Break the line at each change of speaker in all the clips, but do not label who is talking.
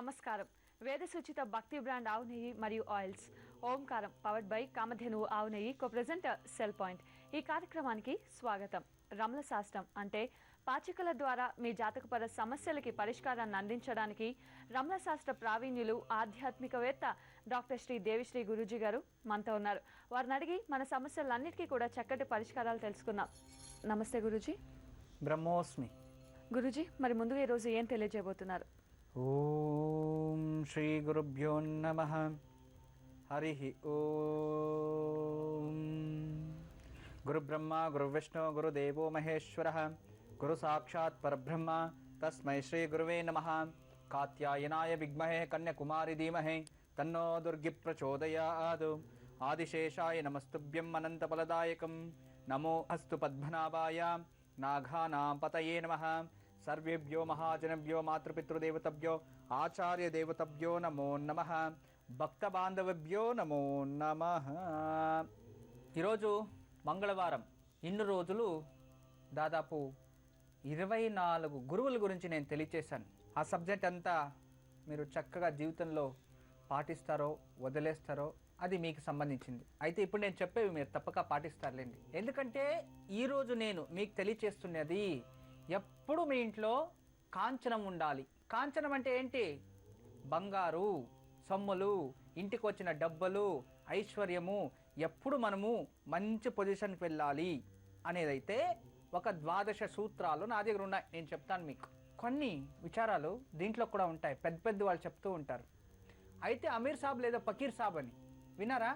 నమస్కారం. వేద సూచిత భక్తి బ్రాండ్ ఆవు నెయ్యి మరియు ఆయిల్స్ ఓంకారం పవర్డ్ బై కామధేనువు ఆవు నెయ్యి కో ప్రెజెంటర్ సెల్ పాయింట్. ఈ కార్యక్రమానికి స్వాగతం. రమల శాస్త్రం అంటే పాచికల ద్వారా మీ జాతకపర సమస్యలకి పరిష్కారాన్ని అందించడానికి రమల శాస్త్ర ప్రావీణ్యులు ఆధ్యాత్మికవేత్త డాక్టర్ శ్రీ దేవిశ్రీ గురూజీ గారు మనతో ఉన్నారు. వారిని అడిగి మన సమస్యలన్నిటికీ కూడా చక్కటి పరిష్కారాలు తెలుసుకుందాం. నమస్తే గురూజీ.
బ్రహ్మోస్మి.
గురూజీ, మరి ముందుగా ఈరోజు ఏం తెలియజేయబోతున్నారు?
ఓం శ్రీ గురుభ్యో నమః. హరి ఓం. గురు బ్రహ్మ గురు విష్ణు గురుదేవో మహేశ్వరః గురు సాక్షాత్ పరబ్రహ్మ తస్మై శ్రీ గురువే నమః. కాత్యాయనాయ విద్మహే కన్యాకుమారి ధీమహి తన్నో దుర్గి ప్రచోదయాత్. ఆదిశేషాయ నమస్తుభ్యం అనంతఫలదాయకం. నమో అస్తు పద్మనాభాయ నాఘానాం పతయే నమః. సర్వేభ్యో మహాజనభ్యో మాతృపితృదేవతభ్యో ఆచార్య దేవతభ్యో నమో నమః. భక్త బాంధవభ్యో నమో నమః. ఈరోజు మంగళవారం. ఇన్ని రోజులు దాదాపు 24 గురువుల గురించి నేను తెలియచేశాను. ఆ సబ్జెక్ట్ అంతా మీరు చక్కగా జీవితంలో పాటిస్తారో వదిలేస్తారో అది మీకు సంబంధించింది. అయితే ఇప్పుడు నేను చెప్పేవి మీరు తప్పక పాటిస్తారులేండి. ఎందుకంటే ఈరోజు నేను మీకు తెలియచేస్తున్నది ఎప్పుడు మీ ఇంట్లో కాంచనం ఉండాలి. కాంచనం అంటే ఏంటి? బంగారు, సొమ్ములు, ఇంటికి వచ్చిన డబ్బులు, ఐశ్వర్యము ఎప్పుడు మనము మంచి పొజిషన్కి వెళ్ళాలి అనేదైతే ఒక 12 సూత్రాలు నా దగ్గర ఉన్నాయి. నేను చెప్తాను మీకు. కొన్ని విచారాలు దీంట్లో కూడా ఉంటాయి. పెద్ద పెద్ద వాళ్ళు చెప్తూ ఉంటారు. అయితే అమీర్ సాబ్ లేదా ఫకీర్ సాబ్ అని విన్నారా?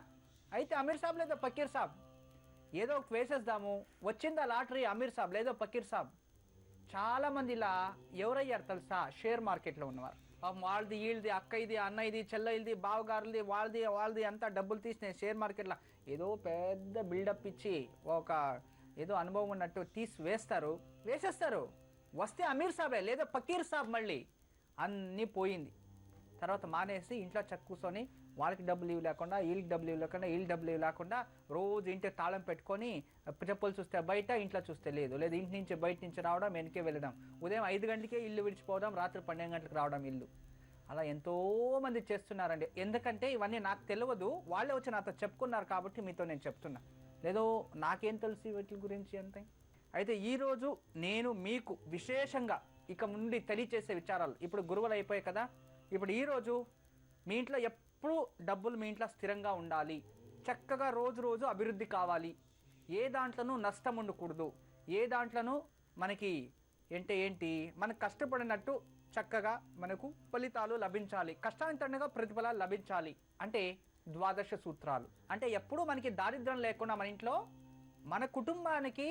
అయితే అమీర్ సాబ్ లేదా ఫకీర్ సాబ్ ఏదో ఒకటి వేసేద్దాము, వచ్చిందా లాటరీ అమీర్ సాబ్ లేదా ఫకీర్ సాబ్. చాలామంది ఇలా ఎవరయ్యారు తెలుసా? షేర్ మార్కెట్లో ఉన్నవారు. వాళ్ళది వీళ్ళది అక్క ఇది అన్న ఇది చెల్ల ఇది బావగారులది వాళ్ళది అంతా డబ్బులు తీసి షేర్ మార్కెట్లో ఏదో పెద్ద బిల్డప్ ఇచ్చి ఒక ఏదో అనుభవం ఉన్నట్టు తీసి వేసేస్తారు. వస్తే అమీర్ సాబే లేదా ఫకీర్ సాబ్. మళ్ళీ అన్నీ పోయింది. తర్వాత మానేసి ఇంట్లో కూర్చొని వాళ్ళకి డబ్బులు ఇవి లేకుండా వీళ్ళకి డబ్బులు ఇవి లేకుండా వీళ్ళకి డబ్బులు ఇవి లేకుండా రోజు ఇంటి తాళం పెట్టుకొని చెప్పులు చూస్తే బయట, ఇంట్లో చూస్తే లేదు. ఇంటి నుంచి బయట నుంచి రావడం, వెనకే వెళ్ళడం, ఉదయం 5 గంటలకే ఇల్లు విడిచిపోవడం, రాత్రి 12 గంటలకు రావడం ఇల్లు. అలా ఎంతోమంది చేస్తున్నారండి. ఎందుకంటే ఇవన్నీ నాకు తెలియదు, వాళ్ళే వచ్చి నాతో చెప్పుకున్నారు కాబట్టి మీతో నేను చెప్తున్నా. లేదో నాకేం తెలుసు వీటి గురించి అంతే. అయితే ఈరోజు నేను మీకు విశేషంగా ఇక నుండి తెలియచేసే విచారాలు. ఇప్పుడు గురువులు అయిపోయాయి కదా. ఇప్పుడు ఈరోజు మీ ఇంట్లో ఎప్పుడు డబ్బులు మీ ఇంట్లో స్థిరంగా ఉండాలి, చక్కగా రోజు అభివృద్ధి కావాలి, ఏ దాంట్లోనూ నష్టం ఉండకూడదు, ఏ దాంట్లోనూ మనకి ఏంటి మనకు కష్టపడినట్టు చక్కగా మనకు ఫలితాలు లభించాలి, కష్టానికి తగ్గగా ప్రతిఫలాలు లభించాలి అంటే 12 సూత్రాలు. అంటే ఎప్పుడూ మనకి దారిద్ర్యం లేకుండా మన ఇంట్లో మన కుటుంబానికి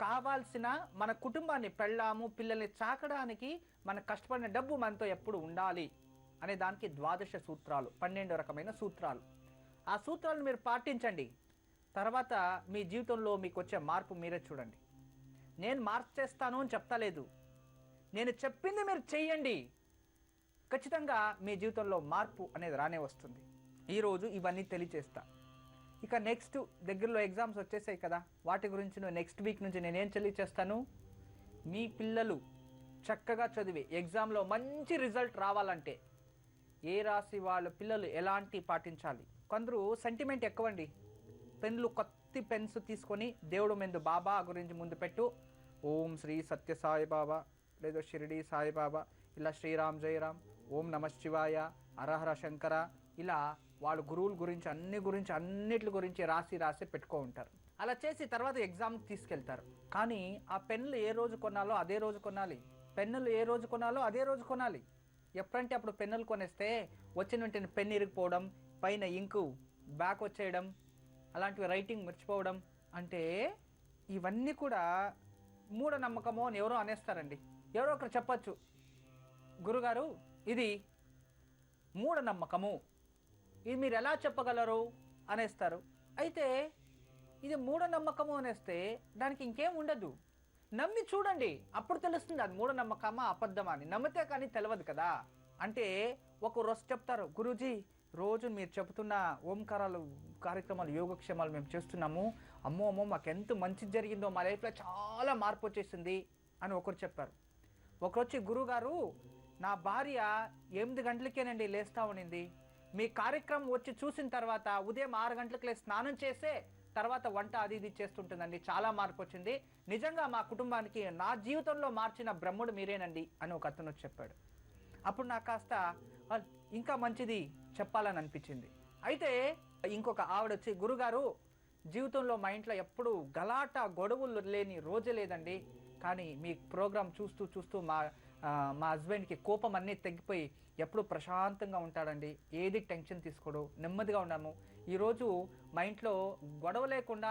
కావాల్సిన, మన కుటుంబాన్ని పెళ్ళాము పిల్లల్ని చాకడానికి మన కష్టపడిన డబ్బు మనతో ఎప్పుడు ఉండాలి అనే దానికి 12 సూత్రాలు, 12 రకమైన సూత్రాలు. ఆ సూత్రాలను మీరు పాటించండి. తర్వాత మీ జీవితంలో మీకు వచ్చే మార్పు మీరే చూడండి. నేను మార్చేస్తాను అని చెప్తలేదు, నేను చెప్పింది మీరు చెయ్యండి. ఖచ్చితంగా మీ జీవితంలో మార్పు అనేది రానే వస్తుంది. ఈరోజు ఇవన్నీ తెలియచేస్తా. ఇక నెక్స్ట్ దగ్గరలో ఎగ్జామ్స్ వచ్చేసాయి కదా, వాటి గురించి నెక్స్ట్ వీక్ నుంచి నేనేం తెలియచేస్తాను. మీ పిల్లలు చక్కగా చదివి ఎగ్జామ్లో మంచి రిజల్ట్ రావాలంటే ఏ రాశి వాళ్ళ పిల్లలు ఎలాంటి పాటించాలి. కొందరు సెంటిమెంట్ ఎక్కువండి. పెన్లు కొత్త పెన్స్ తీసుకొని దేవుడు ముందు బాబా గురించి ముందు పెట్టు, ఓం శ్రీ సత్య సాయిబాబా లేదో షిరిడి సాయిబాబా, ఇలా శ్రీరామ్ జయరామ్, ఓం నమ శివాయ, హరహర శంకర, ఇలా వాళ్ళ గురువుల గురించి అన్నిటి గురించి రాసి పెట్టుకో ఉంటారు. అలా చేసి తర్వాత ఎగ్జామ్ తీసుకెళ్తారు. కానీ ఆ పెన్నులు ఏ రోజు కొనాలో అదే రోజు కొనాలి, పెన్నులు ఏ రోజు కొనాలో అదే రోజు కొనాలి. ఎప్పుడంటే అప్పుడు పెన్నులు కొనేస్తే వచ్చిన వెంటనే పెన్ ఇరిగిపోవడం, పైన ఇంకు బ్యాక్ వచ్చేయడం, అలాంటివి రైటింగ్ మర్చిపోవడం, అంటే ఇవన్నీ కూడా మూఢనమ్మకము అని ఎవరో అనేస్తారండి. ఎవరో ఒకరు చెప్పచ్చు, గురుగారు ఇది మూఢనమ్మకము, ఇది మీరు ఎలా చెప్పగలరు అనేస్తారు. అయితే ఇది మూఢనమ్మకము అనేస్తే దానికి ఇంకేం ఉండదు, నమ్మి చూడండి, అప్పుడు తెలుస్తుంది అది మూఢనమ్మకమా అబద్ధమా అని. నమ్మితే కానీ తెలియదు కదా. అంటే ఒక రోజు చెప్తారు, గురూజీ రోజు మీరు చెబుతున్న ఓంకారాలు కార్యక్రమాలు యోగక్షేమాలు మేము చేస్తున్నాము, అమ్మో మాకు ఎంత మంచి జరిగిందో, మా లైఫ్లో చాలా మార్పు వచ్చేసింది అని ఒకరు చెప్పారు. ఒకరొచ్చి గురుగారు నా భార్య 8 గంటలకేనండి లేస్తూ ఉండింది. మీ కార్యక్రమం వచ్చి చూసిన తర్వాత ఉదయం 6 గంటలకు లేచి స్నానం చేసే తర్వాత వంట అది ఇది చేస్తుంటుందండి. చాలా మార్పు వచ్చింది. నిజంగా మా కుటుంబానికి నా జీవితంలో మార్చిన బ్రహ్ముడు మీరేనండి అని ఒక అతను చెప్పాడు. అప్పుడు నాకు కాస్త ఇంకా మంచిది చెప్పాలని అనిపించింది. అయితే ఇంకొక ఆవిడ వచ్చి, గురుగారు జీవితంలో మా ఇంట్లో ఎప్పుడు గలాట గొడవలు లేని రోజే లేదండి, కానీ మీ ప్రోగ్రాం చూస్తూ చూస్తూ మా హస్బెండ్కి కోపం అన్నీ తగ్గిపోయి ఎప్పుడు ప్రశాంతంగా ఉంటాడండి, ఏది టెన్షన్ తీసుకోడు, నెమ్మదిగా ఉన్నాము. ఈరోజు మా ఇంట్లో గొడవ లేకుండా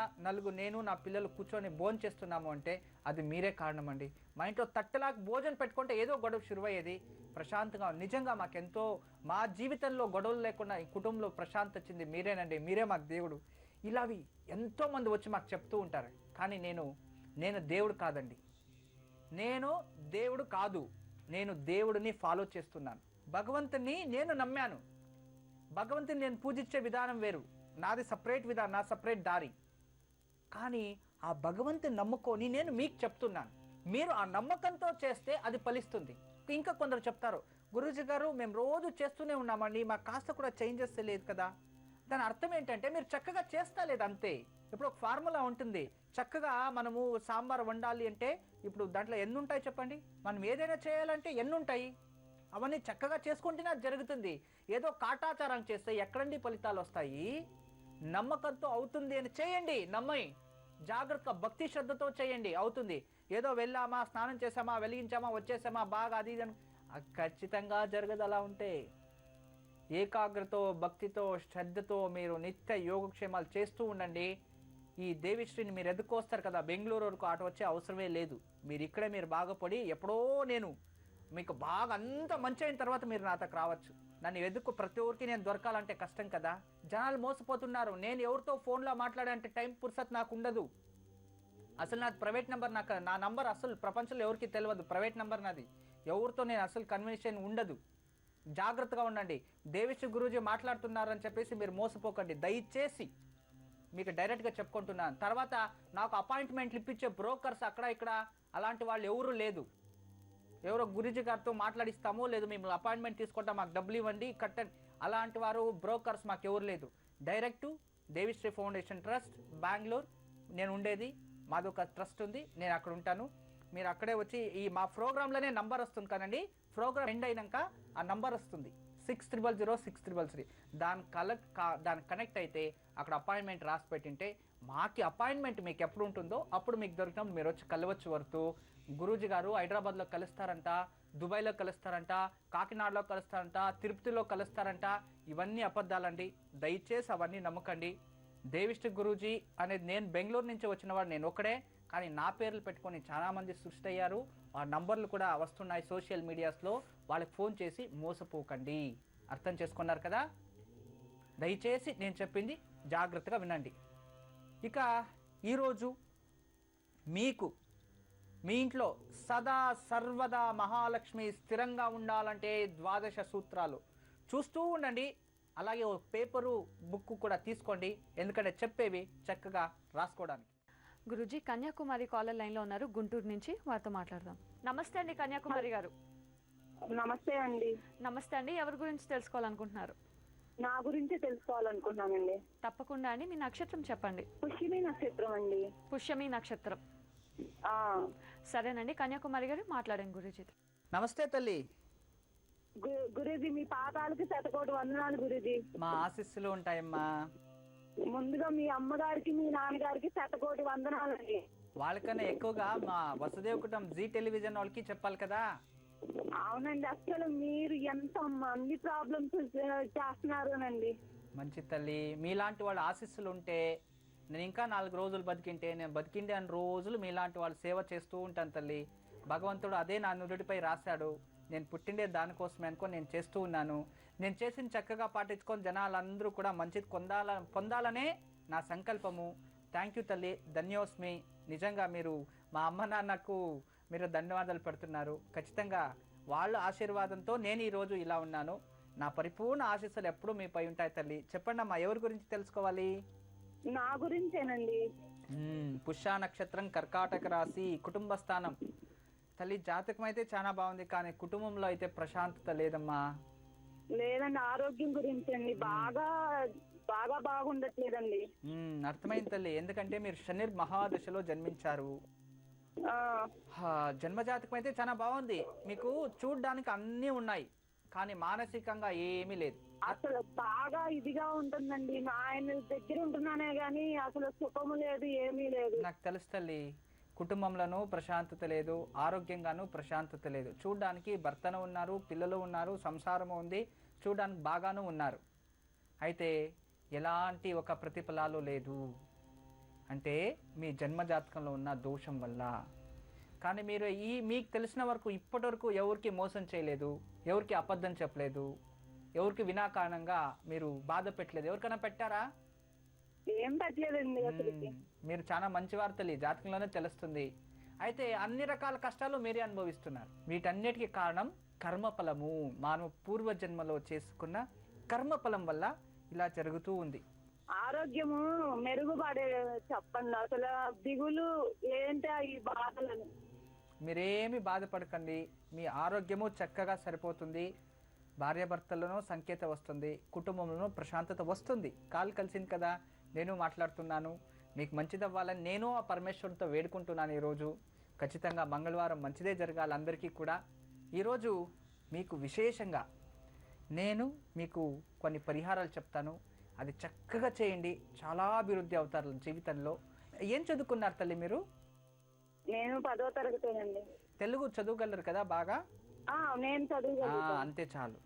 నేను నా పిల్లలు కూర్చొని భోజనం చేస్తున్నాము అంటే అది మీరే కారణం అండి. మా ఇంట్లో తట్టలాగా భోజనం పెట్టుకుంటే ఏదో గొడవ శురువయ్యేది, ప్రశాంతంగా నిజంగా మాకెంతో మా జీవితంలో గొడవలు లేకుండా ఈ కుటుంబంలో ప్రశాంతత వచ్చింది మీరేనండి, మీరే మాకు దేవుడు. ఇలావి ఎంతోమంది వచ్చి మాకు చెప్తూ ఉంటారు. కానీ నేను దేవుడు కాదండి, నేను దేవుడు కాదు, నేను దేవుడిని ఫాలో చేస్తున్నాను. భగవంతుని నేను నమ్మాను, భగవంతుని నేను పూజించే విధానం వేరు, నాది సపరేట్ విధానం, నా సపరేట్ దారి. కానీ ఆ భగవంతుని నమ్ముకొని నేను మీకు చెప్తున్నాను, మీరు ఆ నమ్మకంతో చేస్తే అది ఫలిస్తుంది. ఇంకా కొందరు చెప్తారు, గురూజీ గారు మేము రోజు చేస్తూనే ఉన్నామండి, మాకు కాస్త కూడా చేంజెస్ లేదు కదా. దాని అర్థం ఏంటంటే మీరు చక్కగా చేస్తా లేదు అంతే. ఇప్పుడు ఒక ఫార్ములా ఉంటుంది, చక్కగా మనము సాంబార్ వండాలి అంటే ఇప్పుడు దాంట్లో ఎన్ని ఉంటాయి చెప్పండి, మనం ఏదైనా చేయాలంటే ఎన్ని ఉంటాయి, అవన్నీ చక్కగా చేసుకుంటేనే అది జరుగుతుంది. ఏదో కాటాచారం చేస్తే ఎక్కడండి ఫలితాలు వస్తాయి? నమ్మకంతో అవుతుంది అని చేయండి, నమ్మయి జాగ్రత్తగా భక్తి శ్రద్ధతో చేయండి, అవుతుంది. ఏదో వెళ్ళామా, స్నానం చేసామా, వెలిగించామా, వచ్చేసామా, బాగా అది ఇది ఖచ్చితంగా జరగదు. అలా ఉంటే ఏకాగ్రతో భక్తితో శ్రద్ధతో మీరు నిత్య యోగక్షేమాలు చేస్తూ ఉండండి. ఈ దేవిశ్రీని మీరు ఎదుర్కొస్తారు కదా, బెంగళూరు వరకు ఆట వచ్చే అవసరమే లేదు. మీరు ఇక్కడే మీరు బాగుపడి ఎప్పుడో నేను మీకు బాగా అంత మంచి అయిన తర్వాత మీరు నా దగ్గరకు రావచ్చు. నన్ను ఎదుర్కొ ప్రతి ఒక్కరికి నేను దొరకాలంటే కష్టం కదా. జనాలు మోసపోతున్నారు. నేను ఎవరితో ఫోన్లో మాట్లాడంటే టైం పుర్సత్ నాకు ఉండదు. అసలు నాది ప్రైవేట్ నెంబర్, నా నంబర్ అసలు ప్రపంచంలో ఎవరికి తెలియదు, ప్రైవేట్ నెంబర్ నాది. ఎవరితో నేను అసలు కన్వర్సేషన్ ఉండదు. జాగ్రత్తగా ఉండండి. దేవిశ్రీ గురూజీ మాట్లాడుతున్నారని చెప్పేసి మీరు మోసపోకండి దయచేసి, మీకు డైరెక్ట్గా చెప్పుకుంటున్నాను. తర్వాత నాకు అపాయింట్మెంట్లు ఇప్పించే బ్రోకర్స్ అక్కడ ఇక్కడ అలాంటి వాళ్ళు ఎవరు లేదు. ఎవరో గురూజీ గారితో మాట్లాడిస్తామో లేదు, మేము అపాయింట్మెంట్ తీసుకుంటాం, మాకు డబ్బులు ఇవ్వండి కట్టండి, అలాంటి వారు బ్రోకర్స్ మాకు ఎవరు లేదు. Direct Devishri foundation trust Bengaluru నేను ఉండేది, మాది ఒక ట్రస్ట్ ఉంది, నేను అక్కడ ఉంటాను. మీరు అక్కడే వచ్చి ఈ మా ప్రోగ్రాంలోనే నంబర్ వస్తుంది కదండి, ప్రోగ్రామ్ ఎండ్ అయినాక ఆ నంబర్ వస్తుంది 60006333. దాని కనెక్ట్ అయితే అక్కడ అపాయింట్మెంట్ రాసి పెట్టింటే మాకి అపాయింట్మెంట్ మీకు ఎప్పుడు ఉంటుందో అప్పుడు మీకు దొరికినప్పుడు మీరు వచ్చి కలవచ్చు. వరకు గురూజీ గారు హైదరాబాద్లో కలుస్తారంట, దుబాయ్లో కలుస్తారంట, కాకినాడలో కలుస్తారంట, తిరుపతిలో కలుస్తారంట. ఇవన్నీ అబద్ధాలండి, దయచేసి అవన్నీ నమ్మకండి. దేవిశ్రీ గురూజీ అనేది నేను బెంగళూరు నుంచి వచ్చిన వాడు నేను ఒకడే, కానీ నా పేర్లు పెట్టుకొని చాలామంది సృష్టి అయ్యారు. ఆ నంబర్లు కూడా వస్తున్నాయి సోషల్ మీడియాస్లో, వాళ్ళకి ఫోన్ చేసి మోసపోకండి. అర్థం చేసుకున్నారు కదా. దయచేసి నేను చెప్పింది జాగ్రత్తగా వినండి. ఇక ఈరోజు మీకు మీ ఇంట్లో సదా సర్వదా మహాలక్ష్మి స్థిరంగా ఉండాలంటే 12 సూత్రాలు చూస్తూ ఉండండి. అలాగే ఓ పేపరు బుక్ కూడా తీసుకోండి, ఎందుకంటే చెప్పేవి చక్కగా రాసుకోవడానికి.
గురూజీ కన్యాకుమారి కాలర్ లైన్లో ఉన్నారు, గుంటూరు నుంచి, వారితో మాట్లాడదాం. నమస్తే అండి కన్యాకుమారి గారు.
నమస్తే అండి.
నమస్తే అండి, ఎవరి గురించి తెలుసుకోవాలనుకుంటున్నారు?
నా గురించి తెలుసుకోవాలనుకుంటున్నానండి.
తప్పకుండా అండి, మీ నక్షత్రం చెప్పండి.
పుష్యమి నక్షత్రం అండి.
పుష్యమి నక్షత్రం, సరేనండి. కన్యాకుమారి గారు మాట్లాడండి గురూజీ.
నమస్తే తల్లి.
గురూజీ మీ పాదాలకి శతకోటి వందనాలు గురూజీ.
మా ఆశీస్సులు ఉంటాయమ్మా.
ముందుగా మీ అమ్మగారికి మీ నాన్నగారికి శతకోటి వందనాలండి.
వాళ్ళకన్నా ఎక్కువగా మా వసుదేవ్ కుటుంబం జీ టెలివిజన్ వాళ్ళకి చెప్పాలి కదా.
అవునండి, అసలు మీరు ఎంత మంది ప్రాబ్లమ్స్ చేస్తున్నారోనండి.
మంచి తల్లి, మీలాంటి వాళ్ళ ఆశీస్సులు ఉంటే నేను ఇంకా 4 రోజులు బతికింటే, నేను బతికిండే అన్ని రోజులు మీలాంటి వాళ్ళు సేవ చేస్తూ ఉంటాను తల్లి. భగవంతుడు అదే నా నుదుటిపై రాశాడు. నేను పుట్టిండే దానికోసమే అనుకో నేను చేస్తూ ఉన్నాను. నేను చేసిన చక్కగా పాటించుకొని జనాలందరూ కూడా మంచిది పొందాలనే నా సంకల్పము. థ్యాంక్ యూ తల్లి, ధన్యోస్మి. నిజంగా మీరు మా అమ్మ నాన్నకు మీరు ధన్యవాదాలు పెడుతున్నారు. ఖచ్చితంగా వాళ్ళ ఆశీర్వాదంతో నేను ఈరోజు ఇలా ఉన్నాను. నా పరిపూర్ణ ఆశీస్సులు ఎప్పుడూ మీపై ఉంటాయి తల్లి. చెప్పండి అమ్మా, ఎవరి గురించి తెలుసుకోవాలి?
నా గురించేనండి.
పుష్య నక్షత్రం, కర్కాటక రాశి, కుటుంబ స్థానం. తల్లి జాతకం అయితే చాలా బాగుంది, కానీ కుటుంబంలో అయితే ప్రశాంతత లేదమ్మా.
లేదండి, ఆరోగ్యం గురించి అండి. బాగా బాగా బాగుండట్లేదండి.
అర్థమైంది తల్లి, ఎందుకంటే మీరు శని మహాదశలో జన్మించారు.
ఆ,
జన్మజాతకం అయితే చాలా బాగుంది, మీకు చూడ్డానికి అన్నీ ఉన్నాయి, కానీ మానసికంగా ఏమీ లేదు.
అసలు బాగా ఇదిగా ఉంటుందండి. ఆయన దగ్గర ఉంటున్నానే గాని అసలు సుఖము లేదు, ఏమీ లేదు.
నాకు తెలుసు తల్లి, కుటుంబంలోనూ ప్రశాంతత లేదు, ఆరోగ్యంగానూ ప్రశాంతత లేదు. చూడ్డానికి భర్తను ఉన్నారు, పిల్లలు ఉన్నారు, సంసారము ఉంది, చూడడానికి బాగాను ఉన్నారు. అయితే ఎలాంటి ఒక ప్రతిఫలాలు లేదు, అంటే మీ జన్మజాతకంలో ఉన్న దోషం వల్ల. కానీ మీరు మీకు తెలిసిన వరకు ఇప్పటి వరకు ఎవరికి మోసం చేయలేదు, ఎవరికి అబద్ధం చెప్పలేదు, ఎవరికి వినాకారణంగా మీరు బాధ పెట్టలేదు. ఎవరికైనా పెట్టారా?
ఏం పెట్టలేదండి అసలుకి.
మీరు చాలా మంచివారు తల్లి, జాతకంలోనే తెలుస్తుంది. అయితే అన్ని రకాల కష్టాలు మీరే అనుభవిస్తున్నారు. వీటన్నిటికీ కారణం కర్మఫలము. మానవ పూర్వజన్మలో చేసుకున్న కర్మఫలం వల్ల ఇలా జరుగుతూ ఉంది.
ఆరోగ్యము మెరుగుపడే చెప్పండి. అసలు దిగులు ఏంటి ఈ బాధలను?
మీరేమి బాధపడకండి, మీ ఆరోగ్యము చక్కగా సరిపోతుంది, భార్యాభర్తలను సంకేత వస్తుంది, కుటుంబంలో ప్రశాంతత వస్తుంది. కాలు కలిసింది కదా, నేను మాట్లాడుతున్నాను, మీకు మంచిదవ్వాలని నేను ఆ పరమేశ్వరునితో వేడుకుంటున్నాను. ఈరోజు ఖచ్చితంగా మంగళవారం మంచిదే జరగాలి అందరికీ కూడా. ఈరోజు మీకు విశేషంగా నేను మీకు కొన్ని పరిహారాలు చెప్తాను, అది చక్కగా చేయండి, చాలా అభివృద్ధి అవుతారు జీవితంలో. ఏం చదువుకున్నారు తల్లి మీరు?
నేను 10వ తరగతేనండి.
తెలుగు చదువుగలరు కదా బాగా?
నేను చదువుగలుగుతాను.
అంతే చాలు.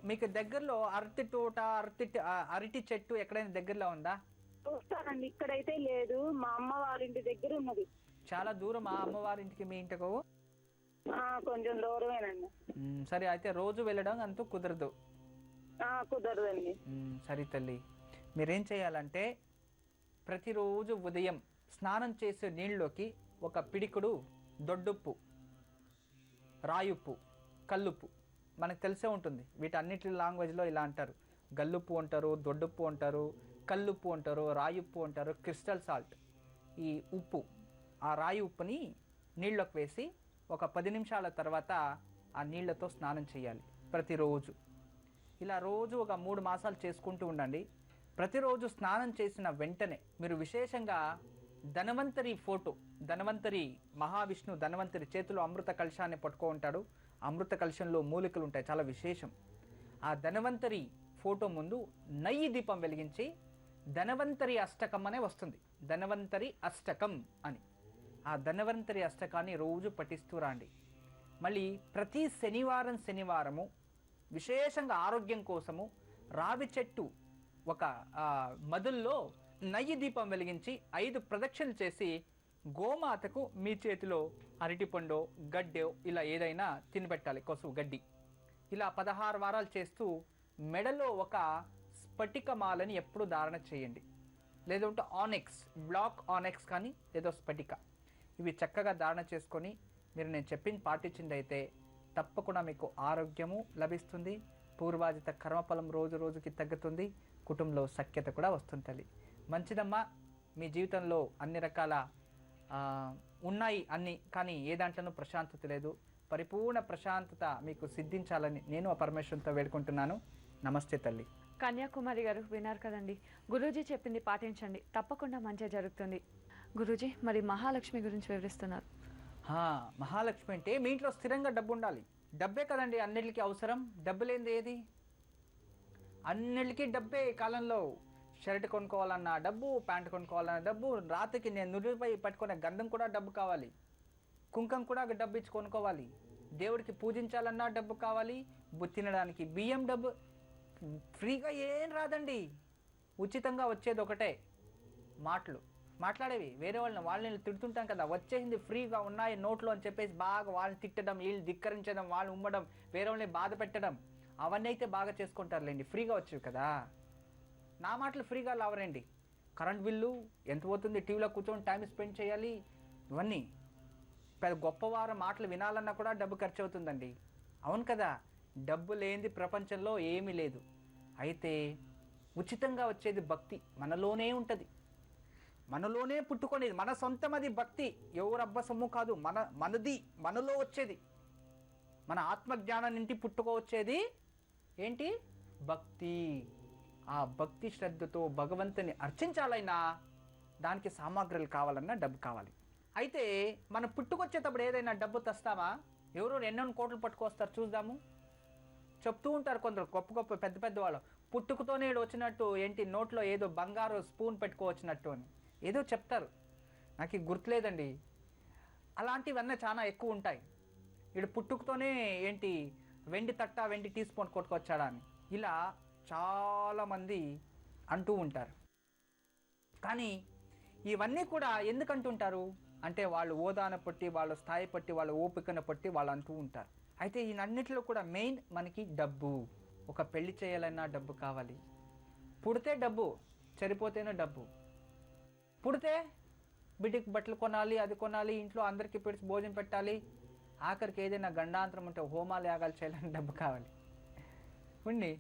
మీకు దగ్గరలో అరటి తోట, అరటి చెట్టు ఎక్కడైనా దగ్గరలో ఉందా?
చూస్తానండి, ఇక్కడైతే లేదు, మా అమ్మ వారింటి దగ్గర ఉన్నది.
చాలా దూరం ఆ అమ్మవారింటికి మీ ఇంటికి?
కొంచెం దూరమేనండి.
సరే, అయితే రోజు వెళ్ళడం అంటూ కుదరదు.
కుదరదండి.
సరే తల్లి, మీరేం చేయాలంటే ప్రతిరోజు ఉదయం స్నానం చేసే నీళ్ళలోకి ఒక పిడికుడు దొడ్డుప్పు, రాయుప్పు, కల్లుప్పు, మనకు తెలిసే ఉంటుంది, వీటన్నిటి లాంగ్వేజ్లో ఇలా అంటారు. గల్లుప్పు అంటారు, దొడ్డుప్పు అంటారు, కల్లుప్పు అంటారు, రాయుప్పు అంటారు, క్రిస్టల్ సాల్ట్. ఈ ఉప్పు, ఆ రాయి ఉప్పుని నీళ్ళలోకి వేసి ఒక 10 నిమిషాల తర్వాత ఆ నీళ్లతో స్నానం చేయాలి ప్రతిరోజు. ఇలా రోజు ఒక 3 మాసాలు చేసుకుంటూ ఉండండి. ప్రతిరోజు స్నానం చేసిన వెంటనే మీరు విశేషంగా ధన్వంతరి ఫోటో, ధన్వంతరి మహావిష్ణు ధన్వంతరి చేతిలో అమృత కలశాన్ని పట్టుకో ఉంటాడు. అమృత కలశంలో మూలికలు ఉంటాయి, చాలా విశేషం. ఆ ధన్వంతరి ఫోటో ముందు నెయ్యి దీపం వెలిగించి ధన్వంతరి అష్టకం అనే వస్తుంది, ధన్వంతరి అష్టకం అని. ఆ ధన్వంతరి అష్టకాన్ని రోజు పఠిస్తూ రండి. మళ్ళీ ప్రతి శనివారము విశేషంగా ఆరోగ్యం కోసము రావి చెట్టు ఒక మదుల్లో నెయ్యి దీపం వెలిగించి 5 ప్రదక్షిణలు చేసి గోమాతకు మీ చేతిలో అరటిపండో గడ్డో ఇలా ఏదైనా తినిపెట్టాలి, కొసువు గడ్డి. ఇలా 16 వారాలు చేస్తూ మెడలో ఒక స్ఫటికమాలని ఎప్పుడు ధారణ చేయండి, లేదంటే ఆనెక్స్, బ్లాక్ ఆనెక్స్ కానీ ఏదో స్ఫటిక, ఇవి చక్కగా ధారణ చేసుకొని మీరు నేను చెప్పింది పాటించింది అయితే తప్పకుండా మీకు ఆరోగ్యము లభిస్తుంది, పూర్వాజిత కర్మఫలం రోజు రోజుకి తగ్గుతుంది, కుటుంబంలో సఖ్యత కూడా వస్తుంటుంది. మంచిదమ్మా, మీ జీవితంలో అన్ని రకాల ఉన్నాయి అన్ని, కానీ ఏ దాంట్లోనూ ప్రశాంతత లేదు. పరిపూర్ణ ప్రశాంతత మీకు సిద్ధించాలని నేను ఆ పరమేశ్వరునితో వేడుకుంటున్నాను. నమస్తే తల్లి.
కన్యాకుమారి గారు విన్నారు కదండి, గురూజీ చెప్పింది పాటించండి, తప్పకుండా మంచిగా జరుగుతుంది. గురూజీ, మరి మహాలక్ష్మి గురించి వివరిస్తున్నారు.
మహాలక్ష్మి అంటే మీ ఇంట్లో స్థిరంగా డబ్బు ఉండాలి. డబ్బే కదండి అన్నిటికీ అవసరం, డబ్బు లేనిది ఏది? అన్నిటికీ డబ్బే. ఈ కాలంలో షర్ట్ కొనుక్కోవాలన్నా డబ్బు, ప్యాంట్ కొనుక్కోవాలన్నా డబ్బు, రాత్రికి నేను నుడిపై పట్టుకునే గంధం కూడా డబ్బు కావాలి, కుంకం కూడా డబ్బు ఇచ్చి కొనుక్కోవాలి, దేవుడికి పూజించాలన్నా డబ్బు కావాలి, తినడానికి బియ్యం డబ్బు. ఫ్రీగా ఏం రాదండి, ఉచితంగా వచ్చేది ఒకటే మాటలు మాట్లాడేవి. వేరే వాళ్ళని తిడుతుంటాం కదా, వచ్చేసింది ఫ్రీగా ఉన్నాయి నోట్లో అని చెప్పేసి బాగా వాళ్ళని తిట్టడం, వీళ్ళు ధిక్కరించడం, వాళ్ళు ఉమ్మడం, వేరే వాళ్ళని బాధ పెట్టడం, అవన్నీ అయితే బాగా చేసుకుంటారులేండి, ఫ్రీగా వచ్చేవి కదా. నా మాటలు ఫ్రీగా లావరండి. కరెంట్ బిల్లు ఎంత పోతుంది, టీవీలో కూర్చొని టైం స్పెండ్ చేయాలి, ఇవన్నీ పెద్ద గొప్పవారు మాటలు వినాలన్నా కూడా డబ్బు ఖర్చు అవుతుందండి. అవును కదా, డబ్బు లేనిది ప్రపంచంలో ఏమీ లేదు. అయితే ఉచితంగా వచ్చేది భక్తి మనలోనే ఉంటుంది. మనలోనే పుట్టుకునేది, మన సొంతం, అది భక్తి. ఎవరబ్బ సొమ్ము కాదు, మనది, మనలో వచ్చేది. మన ఆత్మజ్ఞానం నుండి పుట్టుకొచ్చేది ఏంటి? భక్తి. ఆ భక్తి శ్రద్ధతో భగవంతుని అర్చించాలైనా దానికి సామాగ్రులు కావాలన్నా డబ్బు కావాలి. అయితే మనం పుట్టుకొచ్చేటప్పుడు ఏదైనా డబ్బు తెస్తామా? ఎవరో ఎన్నో కోట్లు పట్టుకొస్తారు, చూద్దాము. చెప్తూ ఉంటారు కొందరు గొప్ప గొప్ప పెద్ద పెద్ద వాళ్ళు, పుట్టుకతోనే వచ్చినట్టు ఏంటి నోట్లో ఏదో బంగారు స్పూన్ పెట్టుకోవచ్చినట్టు అని ఏదో చెప్తారు. నాకు గుర్తులేదండి. అలాంటివన్నీ చాలా ఎక్కువ ఉంటాయి. ఇడు పుట్టుకతోనే ఏంటి వెండి తట్ట, వెండి టీ స్పూన్ కొట్టుకొచ్చాడా అని ఇలా చాలామంది అంటూ ఉంటారు. కానీ ఇవన్నీ కూడా ఎందుకు అంటుంటారు అంటే వాళ్ళు హోదాన పట్టి, వాళ్ళ స్థాయి పట్టి, వాళ్ళ ఓపికను పట్టి వాళ్ళు అంటూ ఉంటారు. అయితే ఈయనన్నిటిలో కూడా మెయిన్ మనకి డబ్బు. ఒక పెళ్లి చేయాలన్నా డబ్బు కావాలి. పుడితే డబ్బు, చనిపోతేనే డబ్బు. పుడితే బిడ్డకి బట్టలు కొనాలి, అది కొనాలి, ఇంట్లో అందరికీ పెట్టి భోజనం పెట్టాలి, ఆఖరికి ఏదైనా గండాంతరం ఉంటే హోమాలు యాగాలు చేయాలని డబ్బు కావాలి. ఉండి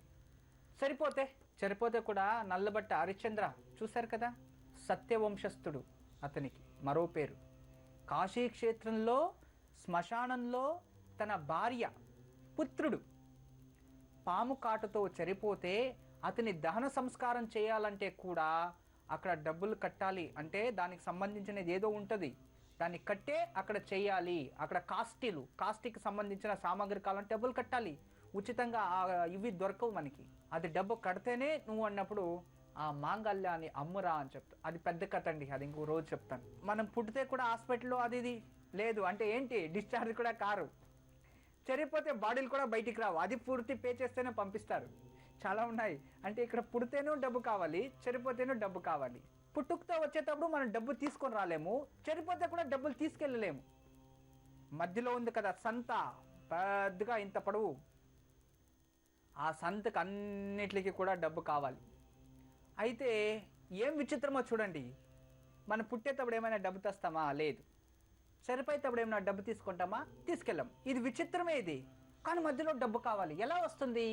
చనిపోతే కూడా నల్లబట్ట హరిశ్చంద్ర చూశారు కదా, సత్యవంశస్థుడు అతనికి మరో పేరు. కాశీ క్షేత్రంలో శ్మశానంలో తన భార్య పుత్రుడు పాము కాటుతో చనిపోతే అతని దహన సంస్కారం చేయాలంటే కూడా అక్కడ డబ్బులు కట్టాలి. అంటే దానికి సంబంధించినది ఏదో ఉంటుంది, దాన్ని కట్టే అక్కడ చేయాలి. అక్కడ కాస్టికి సంబంధించిన సామాగ్రి కావాలంటే డబ్బులు కట్టాలి. ఉచితంగా ఇవి దొరకవు మనకి. అది డబ్బు కడితేనే నువ్వు అన్నప్పుడు ఆ మాంగళ్యాన్ని అమ్మురా అని చెప్తా. అది పెద్ద కథ అండి, అది ఇంకో రోజు చెప్తాను. మనం పుట్టితే కూడా హాస్పిటల్లో అది ఇది లేదు అంటే ఏంటి, డిశ్చార్జ్ కూడా కారు. చనిపోతే బాడీలు కూడా బయటికి రావు, అది పూర్తి పే చేస్తేనే పంపిస్తారు. చాలా ఉన్నాయి. అంటే ఇక్కడ పుడితేనూ డబ్బు కావాలి, చనిపోతేనూ డబ్బు కావాలి. పుట్టుకతో వచ్చేటప్పుడు మనం డబ్బు తీసుకొని రాలేము, చనిపోతే కూడా డబ్బులు తీసుకెళ్ళలేము. మధ్యలో ఉంది కదా సంత, పెద్దగా ఇంత పొడవు. ఆ సంతకు అన్నిటికీ కూడా డబ్బు కావాలి. అయితే ఏం విచిత్రమో చూడండి, మనం పుట్టేటప్పుడు ఏమైనా డబ్బు తెస్తామా? లేదు. చనిపోయేటప్పుడు ఏమైనా డబ్బు తీసుకుంటామా? తీసుకెళ్ళాం. ఇది విచిత్రమే ఇది. కానీ మధ్యలో డబ్బు కావాలి, ఎలా వస్తుంది?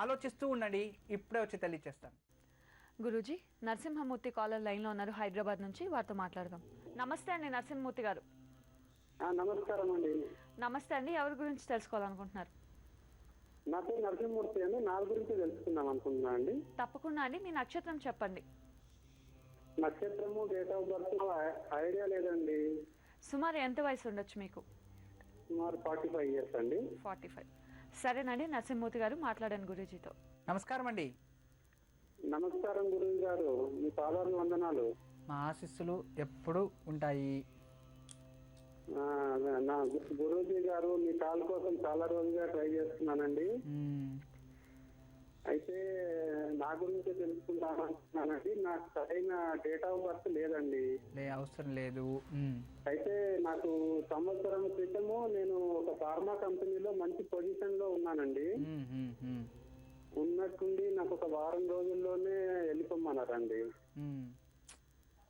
ఆలోచిస్తూ ఉండండి, ఇప్పుడే వచ్చి తెలియచేస్తాను.
గురూజీ, నరసింహమూర్తి కాలర్ లైన్లో ఉన్నారు హైదరాబాద్ నుంచి, వారితో మాట్లాడదాం. నమస్తే అండి నరసింహమూర్తి గారు.
నమస్కారం అండి.
నమస్తే అండి, ఎవరి గురించి తెలుసుకోవాలనుకుంటున్నారు?
నా పేరు నరసింహమూర్తి అండి. నా గురించి తెలుసుకుందాం అనుకుంటున్నా అండి.
తప్పకుండా అండి, మీ నక్షత్రం చెప్పండి.
నక్షత్రము, డేట్ ఆఫ్ బర్త్ ఐడియా లేదండి.
సుమారు ఎంత వయసు ఉండొచ్చు మీకు?
సుమారు 45 years అండి.
45. సరేనండి నరసింహమూర్తి గారు, మాట్లాడాను గురూజీతో.
నమస్కారం అండి.
నమస్కారం గురువు గారు, మీ పాదాలు వందనాలు.
మా ఆశీస్సులు ఎప్పుడూ ఉంటాయి.
నా గురూజీ గారు, మీ కాల్ కోసం చాలా రోజులుగా ట్రై చేస్తున్నానండి. అయితే నా గురించి తెలుసుకుంటానండి. నాకు సరైన డేట్ ఆఫ్ బర్త్ లేదండి.
అవసరం లేదు.
అయితే నాకు సంవత్సరం క్రితము నేను ఒక ఫార్మా కంపెనీలో మంచి పొజిషన్ లో ఉన్నానండి. ఉన్నట్టుండి నాకు ఒక వారం రోజుల్లోనే వెళ్ళిపోమన్నారండి.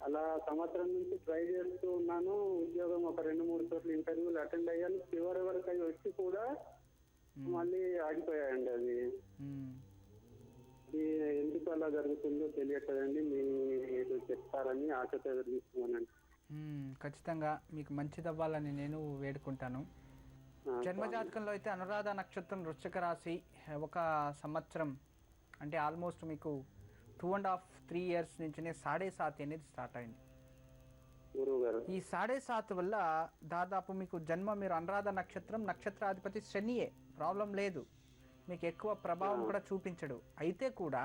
అలా సంవత్సరం నుంచి ట్రై చేస్తూ ఉన్నాను. ఉద్యోగం ఒక 2-3 చోట్ల ఇంటర్వ్యూలు అటెండ్ అయ్యాను. చివరి వరకు అవి వచ్చి కూడా మళ్ళీ ఆగిపోయాయండి. అది ఎందుకు అలా జరుగుతుందో తెలియట్లేదండి. మీరు చెప్తారని ఆశతో ఎదురుస్తున్నానండి.
ఖచ్చితంగా మీకు మంచిది అవ్వాలని నేను వేడుకుంటాను. జన్మజాతకంలో అయితే అనురాధ నక్షత్రం, వృశ్చిక రాశి, ఒక సంవత్సరం అంటే ఆల్మోస్ట్ మీకు 2.5-3 years నుంచినే 7.5 అనేది స్టార్ట్ అయింది. ఈ 7.5 వల్ల దాదాపు మీకు జన్మ, మీరు అనురాధ నక్షత్రం, నక్షత్రాధిపతి శనియే, ప్రాబ్లం లేదు. మీకు ఎక్కువ ప్రభావం కూడా చూపించడు. అయితే కూడా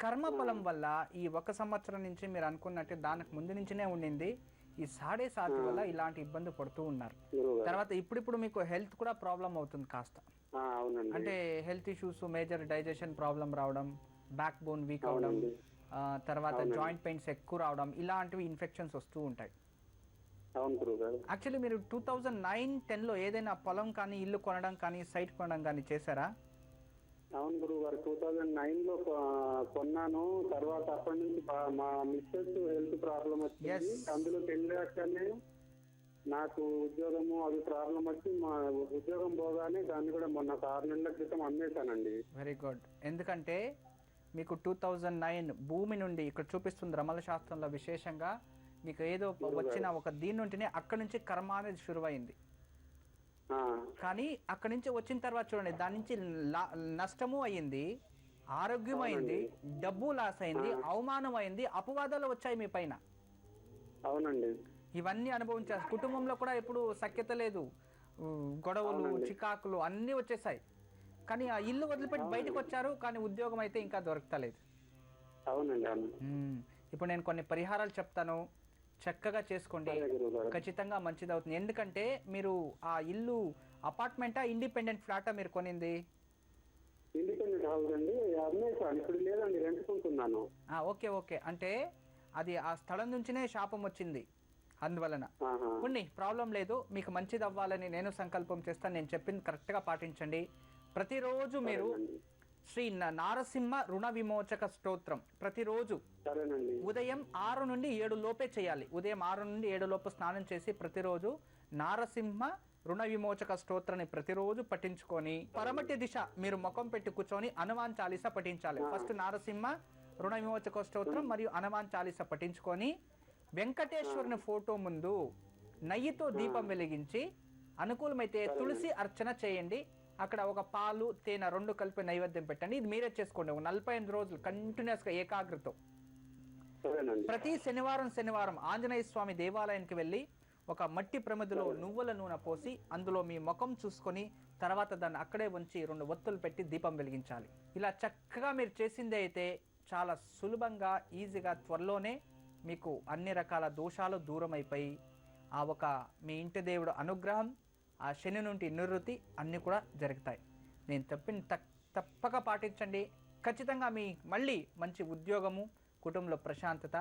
కర్మఫలం వల్ల ఈ 1 సంవత్సరం నుంచి మీరు అనుకున్నట్టు దానికి ముందు నుంచినే ఉండింది. ఈ 7.5 వల్ల ఇలాంటి ఇబ్బంది పడుతూ ఉన్నారు. తర్వాత ఇప్పుడు మీకు హెల్త్ కూడా ప్రాబ్లం అవుతుంది కాస్త. అంటే health issues, major digestion problem రావడం, బ్యాక్ బోన్ వీక్ అవడం, తర్వాత జాయింట్ పెయిన్స్ ఎక్కువ రావడం, ఇలాంటివి ఇన్ఫెక్షన్స్ వస్తూ ఉంటాయి. యాక్చువల్లీ మీరు 2009-10లో ఏదైనా పొలం కానీ, ఇల్లు కొనడం కానీ, సైట్ కొనడం కానీ చేశారా?
అవును గురువు గారు, 2009లో కొన్నాను. తర్వాత అప్పటి నుంచి మా మిస్సెస్ హెల్త్ ప్రాబ్లం వచ్చింది. అందులో వెళ్ళాకనే నాకు ఉద్యోగము అది ప్రాబ్లం వచ్చి మా ఉద్యోగం పోగానే దాన్ని కూడా మొన్న 6 నెలల క్రితం అమ్మేశానండి.
Very good. ఎందుకంటే మీకు 2009 భూమి నుండి ఇక్కడ చూపిస్తుంది రమల శాస్త్రంలో విశేషంగా మీకు ఏదో వచ్చిన ఒక దీని నుండినే అక్కడి నుంచి కర్మ అనేది శురువైంది. కానీ అక్కడి నుంచి వచ్చిన తర్వాత చూడండి, దాని నుంచి నష్టము అయ్యింది, ఆరోగ్యం అయింది, డబ్బు లాస్ అయింది, అవమానం అయింది, అపవాదాలు వచ్చాయి మీ పైన.
అవునండి.
ఇవన్నీ అనుభవించారు. కుటుంబంలో కూడా ఇప్పుడు సఖ్యత లేదు, గొడవలు, చికాకులు అన్నీ వచ్చేసాయి. కానీ ఆ ఇల్లు వదిలిపెట్టి బయటకు వచ్చారు, కానీ ఉద్యోగం అయితే ఇంకా దొరకలేదు. ఇప్పుడు నేను కొన్ని పరిహారాలు చెప్తాను, చక్కగా చేసుకోండి, ఖచ్చితంగా మంచిది అవుతుంది. ఎందుకంటే మీరు ఆ ఇల్లు అపార్ట్మెంటా ఇండిపెండెంట్ ఫ్లాటా మీరు కొనింది?
ఇండిపెండెంట్ హౌస్ అండి, ఇప్పుడు లేదండి, రెంట్కుంటున్నాను.
ఓకే ఓకే, అంటే అది ఆ స్థలం నుంచినే శాపం వచ్చింది, అందువలన కొన్ని ప్రాబ్లం లేదు. మీకు మంచిది అవ్వాలని నేను సంకల్పం చేస్తాను. నేను చెప్పింది కరెక్ట్గా పాటించండి. ప్రతిరోజు మీరు శ్రీ నారసింహ రుణ విమోచక స్తోత్రం ప్రతిరోజు ఉదయం 6 నుండి 7 లోపే చేయాలి. ఉదయం 6 నుండి 7 లోపు స్నానం చేసి ప్రతిరోజు నారసింహ రుణ విమోచక స్తోత్రాన్ని ప్రతిరోజు పఠించుకొని పరమటి దిశ మీరు ముఖం పెట్టి కూర్చొని హనుమాన్ చాలీస పఠించాలి. ఫస్ట్ నారసింహ రుణ విమోచక స్తోత్రం మరియు హనుమాన్ చాలీస పఠించుకొని వెంకటేశ్వరుని ఫోటో ముందు నెయ్యితో దీపం వెలిగించి అనుకూలమైతే తులసి అర్చన చేయండి. అక్కడ ఒక పాలు తేనె 2 కలిపి నైవేద్యం పెట్టండి. ఇది మీరే చేసుకోండి. 45 రోజులు కంటిన్యూస్గా ఏకాగ్రతో ప్రతి శనివారం ఆంజనేయ స్వామి దేవాలయానికి వెళ్ళి ఒక మట్టి ప్రమిదలో నువ్వుల నూనె పోసి అందులో మీ ముఖం చూసుకొని తర్వాత దాన్ని అక్కడే ఉంచి 2 ఒత్తులు పెట్టి దీపం వెలిగించాలి. ఇలా చక్కగా మీరు చేసిందే అయితే చాలా సులభంగా ఈజీగా త్వరలోనే మీకు అన్ని రకాల దోషాలు దూరం అయిపోయి ఆ ఒక మీ ఇంటి దేవుడు అనుగ్రహం, ఆ శని నుండి నివృత్తి అన్నీ కూడా జరుగుతాయి. నేను తప్పక పాటించండి. ఖచ్చితంగా మీ మళ్ళీ మంచి ఉద్యోగము, కుటుంబంలో ప్రశాంతత,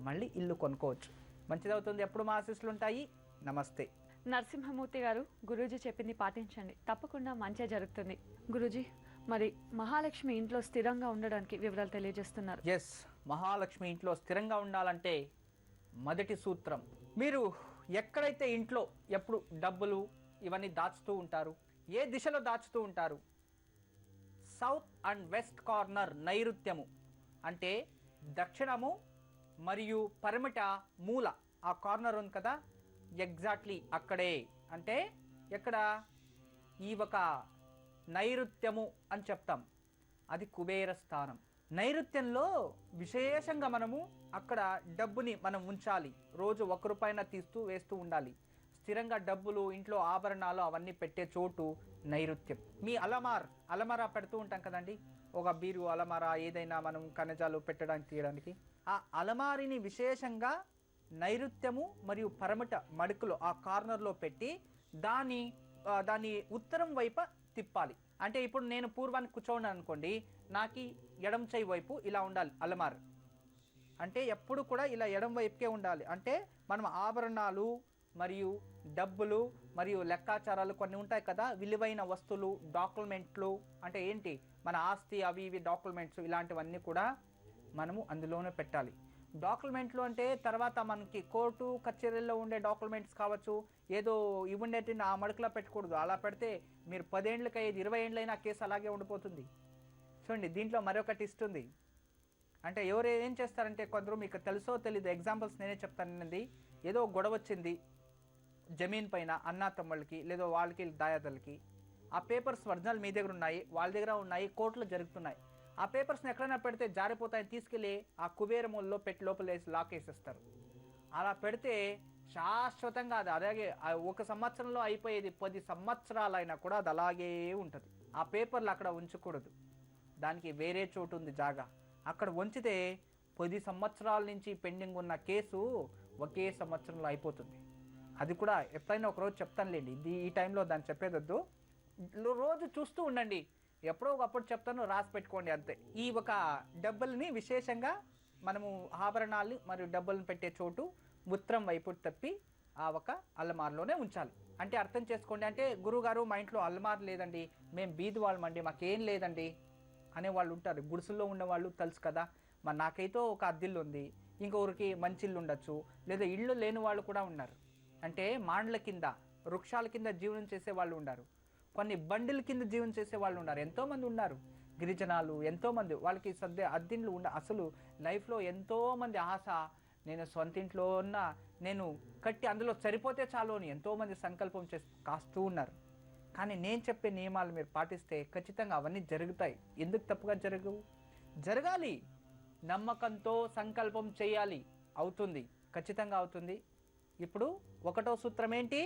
మళ్ళీ ఇల్లు కొనుక్కోవచ్చు. మంచిదవుతుంది. ఎప్పుడు మా ఆశీస్సులు ఉంటాయి. నమస్తే.
నరసింహమూర్తి గారు, గురూజీ చెప్పింది పాటించండి, తప్పకుండా మంచి జరుగుతుంది. గురూజీ, మరి మహాలక్ష్మి ఇంట్లో స్థిరంగా ఉండడానికి వివరాలు తెలియజేస్తున్నారు.
ఎస్, మహాలక్ష్మి ఇంట్లో స్థిరంగా ఉండాలంటే మొదటి సూత్రం, మీరు ఎక్కడైతే ఇంట్లో ఎప్పుడు డబ్బులు ఇవన్నీ దాచుతూ ఉంటారు, ఏ దిశలో దాచుతూ ఉంటారు? సౌత్ అండ్ వెస్ట్ కార్నర్ నైరుత్యము అంటే దక్షిణము మరియు పరమిట మూల ఆ కార్నర్ ఉంది కదా, ఎగ్జాక్ట్లీ అక్కడే. అంటే ఎక్కడ? ఈ ఒక నైరుత్యము అని చెప్తాం, అది కుబేర స్థానం. నైరుత్యంలో విశేషంగా మనము అక్కడ డబ్బుని మనం ఉంచాలి. రోజు 1 రూపాయిన తీస్తూ వేస్తూ ఉండాలి. స్థిరంగా డబ్బులు, ఇంట్లో ఆభరణాలు అవన్నీ పెట్టే చోటు నైరుత్యం. మీ అలమారా పెడుతూ ఉంటాం కదండి, ఒక బీరు అలమారా, ఏదైనా మనం కణజాలు పెట్టడానికి తీయడానికి, ఆ అలమారిని విశేషంగా నైరుత్యము మరియు పరమట మడుకులు ఆ కార్నర్లో పెట్టి దాని ఉత్తరం వైపు తిప్పాలి. అంటే ఇప్పుడు నేను పూర్వానికి కూర్చోండి అనుకోండి, నాకు ఎడం చేయి వైపు ఇలా ఉండాలి అలమార్. అంటే ఎప్పుడు కూడా ఇలా ఎడం వైపుకే ఉండాలి. అంటే మనం ఆభరణాలు మరియు డబ్బులు మరియు లెక్కాచారాలు కొన్ని ఉంటాయి కదా, విలువైన వస్తువులు, డాక్యుమెంట్లు, అంటే ఏంటి మన ఆస్తి అవి ఇవి డాక్యుమెంట్స్, ఇలాంటివన్నీ కూడా మనము అందులోనే పెట్టాలి. డాక్యుమెంట్లు అంటే తర్వాత మనకి కోర్టు కచేరీల్లో ఉండే డాక్యుమెంట్స్ కావచ్చు, ఏదో ఇవి ఉండేటి ఆ మడుకులా పెట్టకూడదు. అలా పెడితే మీరు 10 ఏళ్ళకి 20 ఏళ్ళైనా కేసు అలాగే ఉండిపోతుంది. చూడండి, దీంట్లో మరొకటి ఇస్తుంది. అంటే ఎవరు ఏం చేస్తారంటే, కొందరు మీకు తెలుసో తెలీదు, ఎగ్జాంపుల్స్ నేనే చెప్తానండి. ఏదో గొడవ వచ్చింది జమీన్ పైన అన్నా తమ్ముళ్ళకి, లేదో వాళ్ళకి దాయాదులకి, ఆ పేపర్స్ ఒరిజినల్ మీ దగ్గర ఉన్నాయి, వాళ్ళ దగ్గర ఉన్నాయి, కోర్టులో జరుగుతున్నాయి. ఆ పేపర్స్ని ఎక్కడైనా పెడితే జారిపోతాయని తీసుకెళ్ళి ఆ కుబేరముల్లో పెట్టి లోపల వేసి లాక్ వేసేస్తారు. అలా పెడితే శాశ్వతంగా అది అలాగే 1 సంవత్సరంలో అయిపోయేది 10 సంవత్సరాలైనా కూడా అది అలాగే ఉంటుంది. ఆ పేపర్లు అక్కడ ఉంచకూడదు, దానికి వేరే చోటు ఉంది జాగా. అక్కడ ఉంచితే 10 సంవత్సరాల నుంచి పెండింగ్ ఉన్న కేసు ఒకే సంవత్సరంలో అయిపోతుంది. అది కూడా ఎప్పుడైనా ఒకరోజు చెప్తానులేండి, ఈ టైంలో దాన్ని చెప్పేదొద్దు. రోజు చూస్తూ ఉండండి, ఎప్పుడో ఒకప్పుడు చెప్తాను, రాసి పెట్టుకోండి అంతే. ఈ ఒక డబ్బుల్ని విశేషంగా మనము ఆభరణాలు మరియు డబ్బులను పెట్టే చోటు ఉత్తరం వైపు తప్పి ఆ ఒక అల్లమార్లోనే ఉంచాలి. అంటే అర్థం చేసుకోండి, అంటే గురువుగారు మా ఇంట్లో అల్లమార్ లేదండి, మేము బీది వాళ్ళమండి, మాకేం లేదండి అనేవాళ్ళు ఉంటారు. గుడిసెల్లో ఉన్నవాళ్ళు తెలుసు కదా, నాకైతే ఒక అద్దిల్లు ఉంది, ఇంకొకరికి మంచి ఇల్లు ఉండొచ్చు, లేదా ఇళ్ళు లేని వాళ్ళు కూడా ఉన్నారు. అంటే మాండ్ల కింద, వృక్షాల కింద జీవనం చేసే వాళ్ళు ఉన్నారు, కొన్ని బండిల కింద జీవనం చేసే వాళ్ళు ఉన్నారు, ఎంతోమంది ఉన్నారు. గిరిజనాలు ఎంతోమంది వాళ్ళకి సద్య అద్దిండ్లు అసలు లైఫ్లో ఎంతోమంది ఆశ నేను సొంత ఇంట్లో ఉన్న నేను కట్టి అందులో సరిపోతే చాలు అని ఎంతోమంది సంకల్పం చేసి కాస్తూ ఉన్నారు. కానీ నేను చెప్పే నియమాలు మీరు పాటిస్తే ఖచ్చితంగా అవన్నీ జరుగుతాయి. ఎందుకు తప్పుగా జరగవు? జరగాలి. నమ్మకంతో సంకల్పం చేయాలి, అవుతుంది, ఖచ్చితంగా అవుతుంది. ఇప్పుడు ఒకటో సూత్రం ఏంటి?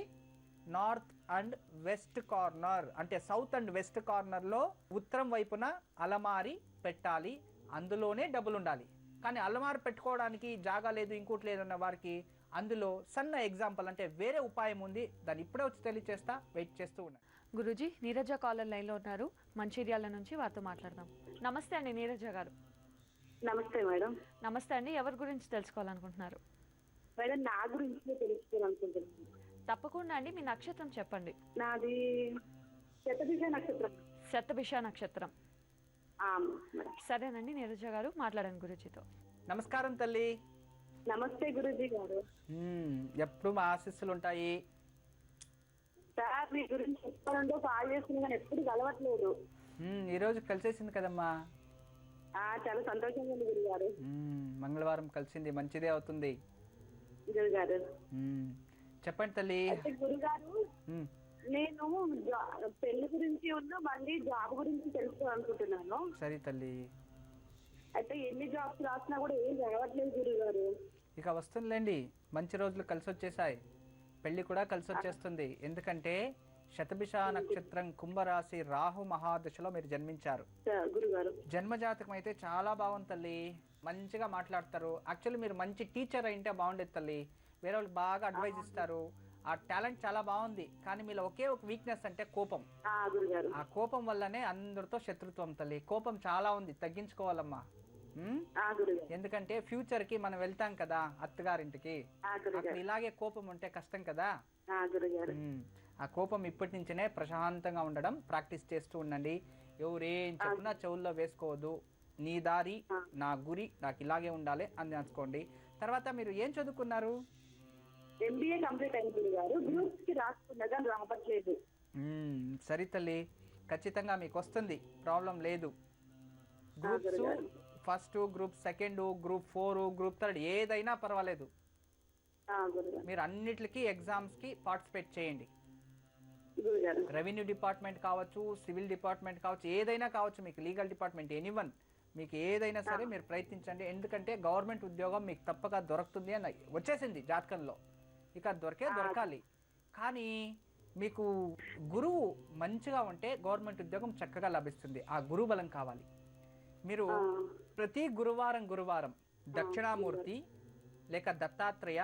నార్త్ అండ్ వెస్ట్ కార్నర్ అంటే సౌత్ అండ్ వెస్ట్ కార్నర్లో ఉత్తరం వైపున అలమారి పెట్టాలి, అందులోనే డబ్బులు ఉండాలి. కానీ అలమారి పెట్టుకోవడానికి జాగా లేదు, ఇంకోటి లేదన్న వారికి అందులో సన్న ఎగ్జాంపుల్ అంటే వేరే ఉపాయం ఉంది, దాన్ని ఇప్పుడే వచ్చి తెలియచేస్తా, వెయిట్ చేస్తూ ఉన్నాను.
గురూజీ, నీరజ కాలర్ లైన్లో ఉన్నారు, మంచిర్యాల నుంచి, వారితో మాట్లాడదాం. నమస్తే అండి నీరజ గారు.
నమస్తే మేడం.
నమస్తే అండి, ఎవరి గురించి తెలుసుకోవాలనుకుంటున్నారు?
మేడం నా గురించి తెలుసుకోవాలనుకుంటున్నాను.
తప్పకుండా అండి, మీ నక్షత్రం చెప్పండి.
నాది శతభిష నక్షత్రం.
శతభిష నక్షత్రం.
మేడం.
సరేనండి నీరజ గారు, మాట్లాడండి గురూజీతో.
నమస్కారం తల్లి.
నమస్తే గురూజీ గారు.
ఎప్పుడు మా ఆశీస్సులు ఉంటాయి.
సార్ మీ గురించి చెప్పాలంటే కాల్ చేస్తుంది కానీ ఎప్పుడు కలవట్లేదు.
ఈరోజు కలిసేసింది కదమ్మా.
చాలా సంతోషంగా ఉంది గురుగారు.
మంగళవారం కలిసింది, మంచిదే అవుతుంది.
గురుగారు
చెప్పండి తల్లి.
అయితే గురుగారు, నేను పెళ్లి గురించి ఉన్న మళ్ళీ జాబ్ గురించి తెలుసుకోవాలనుకుంటున్నాను.
సరే తల్లి.
అయితే ఎన్ని జాబ్స్ రాసినా కూడా ఏం జరగట్లేదు గురుగారు.
ఇక వస్తుందిలేండి, మంచి రోజులు కలిసి వచ్చేసాయి, పెళ్లి కూడా కలిసి వచ్చేస్తుంది. ఎందుకంటే శతభిష నక్షత్రం కుంభరాశి రాహు మహాదశలో మీరు జన్మించారు.
గురుగారు
జన్మజాతకం అయితే చాలా బాగుంది తల్లి, మంచిగా మాట్లాడతారు. యాక్చువల్లీ మీరు మంచి టీచర్ అయింటే బాగుండేది తల్లి, వేరే వాళ్ళు బాగా అడ్వైజ్ ఇస్తారు, ఆ టాలెంట్ చాలా బాగుంది. కానీ మీలో ఒకే ఒక వీక్నెస్ అంటే కోపం. ఆ కోపం వల్లనే అందరితో శత్రుత్వం తల్లి. కోపం చాలా ఉంది, తగ్గించుకోవాలమ్మా. ఎందుకంటే ఫ్యూచర్ కి మనం వెళ్తాం కదా అత్తగారింటికి, అక్కడ ఇలాగే కోపం ఉంటే కష్టం కదా. ఆ కోపం ఇప్పటి నుంచినే ప్రశాంతంగా ఉండడం ప్రాక్టీస్ చేస్తూ ఉండండి. ఎవరేం చెప్పినా చెవుల్లో వేసుకోవద్దు. నీ దారి నా గురి, నాకు ఇలాగే ఉండాలి అని అనుకోండి. తర్వాత మీరు ఏం చదువుకున్నారు?
ఎంబీఏ కంప్లీట్ అయింది గారు. గ్రూప్స్ కి రాసుకున్నా కానీ రావట్లేదు.
సరే తల్లి, ఖచ్చితంగా మీకు వస్తుంది, ప్రాబ్లం లేదు. Groups first, group second, group 4, group 3 ఏదైనా పర్వాలేదు. మీరు అన్నిటికీ ఎగ్జామ్స్ కి పార్టిసిపేట్ చేయండి. రెవెన్యూ డిపార్ట్మెంట్ కావచ్చు, సివిల్ డిపార్ట్మెంట్ కావచ్చు, ఏదైనా కావచ్చు, మీకు లీగల్ డిపార్ట్మెంట్, ఎనీవన్, మీకు ఏదైనా సరే మీరు ప్రయత్నించండి. ఎందుకంటే గవర్నమెంట్ ఉద్యోగం మీకు తప్పక దొరుకుతుంది అని వచ్చేసింది జాతకంలో, ఇక దొరకాలి. కానీ మీకు గురువు మంచిగా ఉంటే గవర్నమెంట్ ఉద్యోగం చక్కగా లభిస్తుంది. ఆ గురువు బలం కావాలి. మీరు ప్రతి గురువారం దక్షిణామూర్తి లేక దత్తాత్రేయ,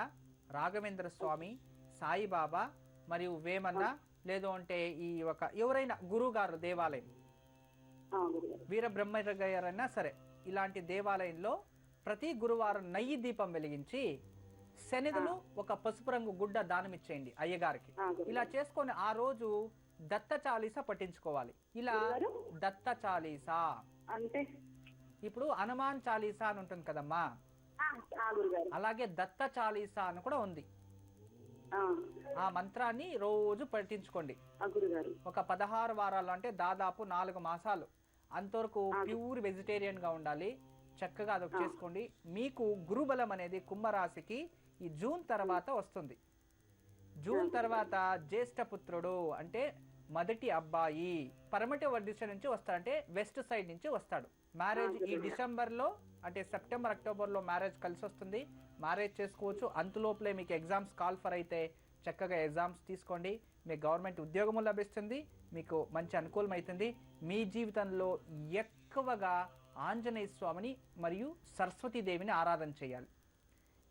రాఘవేంద్ర స్వామి, సాయిబాబా మరియు వేమన్న, లేదు అంటే ఈ ఒక ఎవరైనా గురువు గారు దేవాలయం, వీరబ్రహ్మయ్య గారైనా సరే, ఇలాంటి దేవాలయంలో ప్రతి గురువారం నెయ్యి దీపం వెలిగించి శనిదలు ఒక పసుపు రంగు గుడ్డ దానం ఇచ్చేయండి అయ్యగారికి. ఇలా చేసుకొని ఆ రోజు దత్త చాలీస పఠించుకోవాలి. ఇలా దత్త చాలీస అంటే ఇప్పుడు హనుమాన్ చాలీసా అని ఉంటుంది కదమ్మా, అలాగే దత్త చాలీసా అని కూడా ఉంది. ఆ మంత్రాన్ని రోజు పఠించుకోండి. ఒక 16 వారాలు అంటే దాదాపు 4 మాసాలు అంతవరకు ప్యూర్ వెజిటేరియన్ గా ఉండాలి. చక్కగా అదొక చేసుకోండి. మీకు గురుబలం అనేది కుంభరాశికి ఈ జూన్ తర్వాత వస్తుంది. జూన్ తర్వాత జ్యేష్ఠ పుత్రుడు అంటే మొదటి అబ్బాయి పరమటి దిశ నుంచి వస్తాడు, అంటే వెస్ట్ సైడ్ నుంచి వస్తాడు. మ్యారేజ్ ఈ డిసెంబర్లో అంటే సెప్టెంబర్ అక్టోబర్లో మ్యారేజ్ కలిసి వస్తుంది, మ్యారేజ్ చేసుకోవచ్చు. అంతలోపలే మీకు ఎగ్జామ్స్ కాల్ఫర్ అయితే చక్కగా ఎగ్జామ్స్ తీసుకోండి, మీకు గవర్నమెంట్ ఉద్యోగము లభిస్తుంది, మీకు మంచి అనుకూలం అవుతుంది. మీ జీవితంలో ఎక్కువగా ఆంజనేయ స్వామిని మరియు సరస్వతీదేవిని ఆరాధన చేయాలి.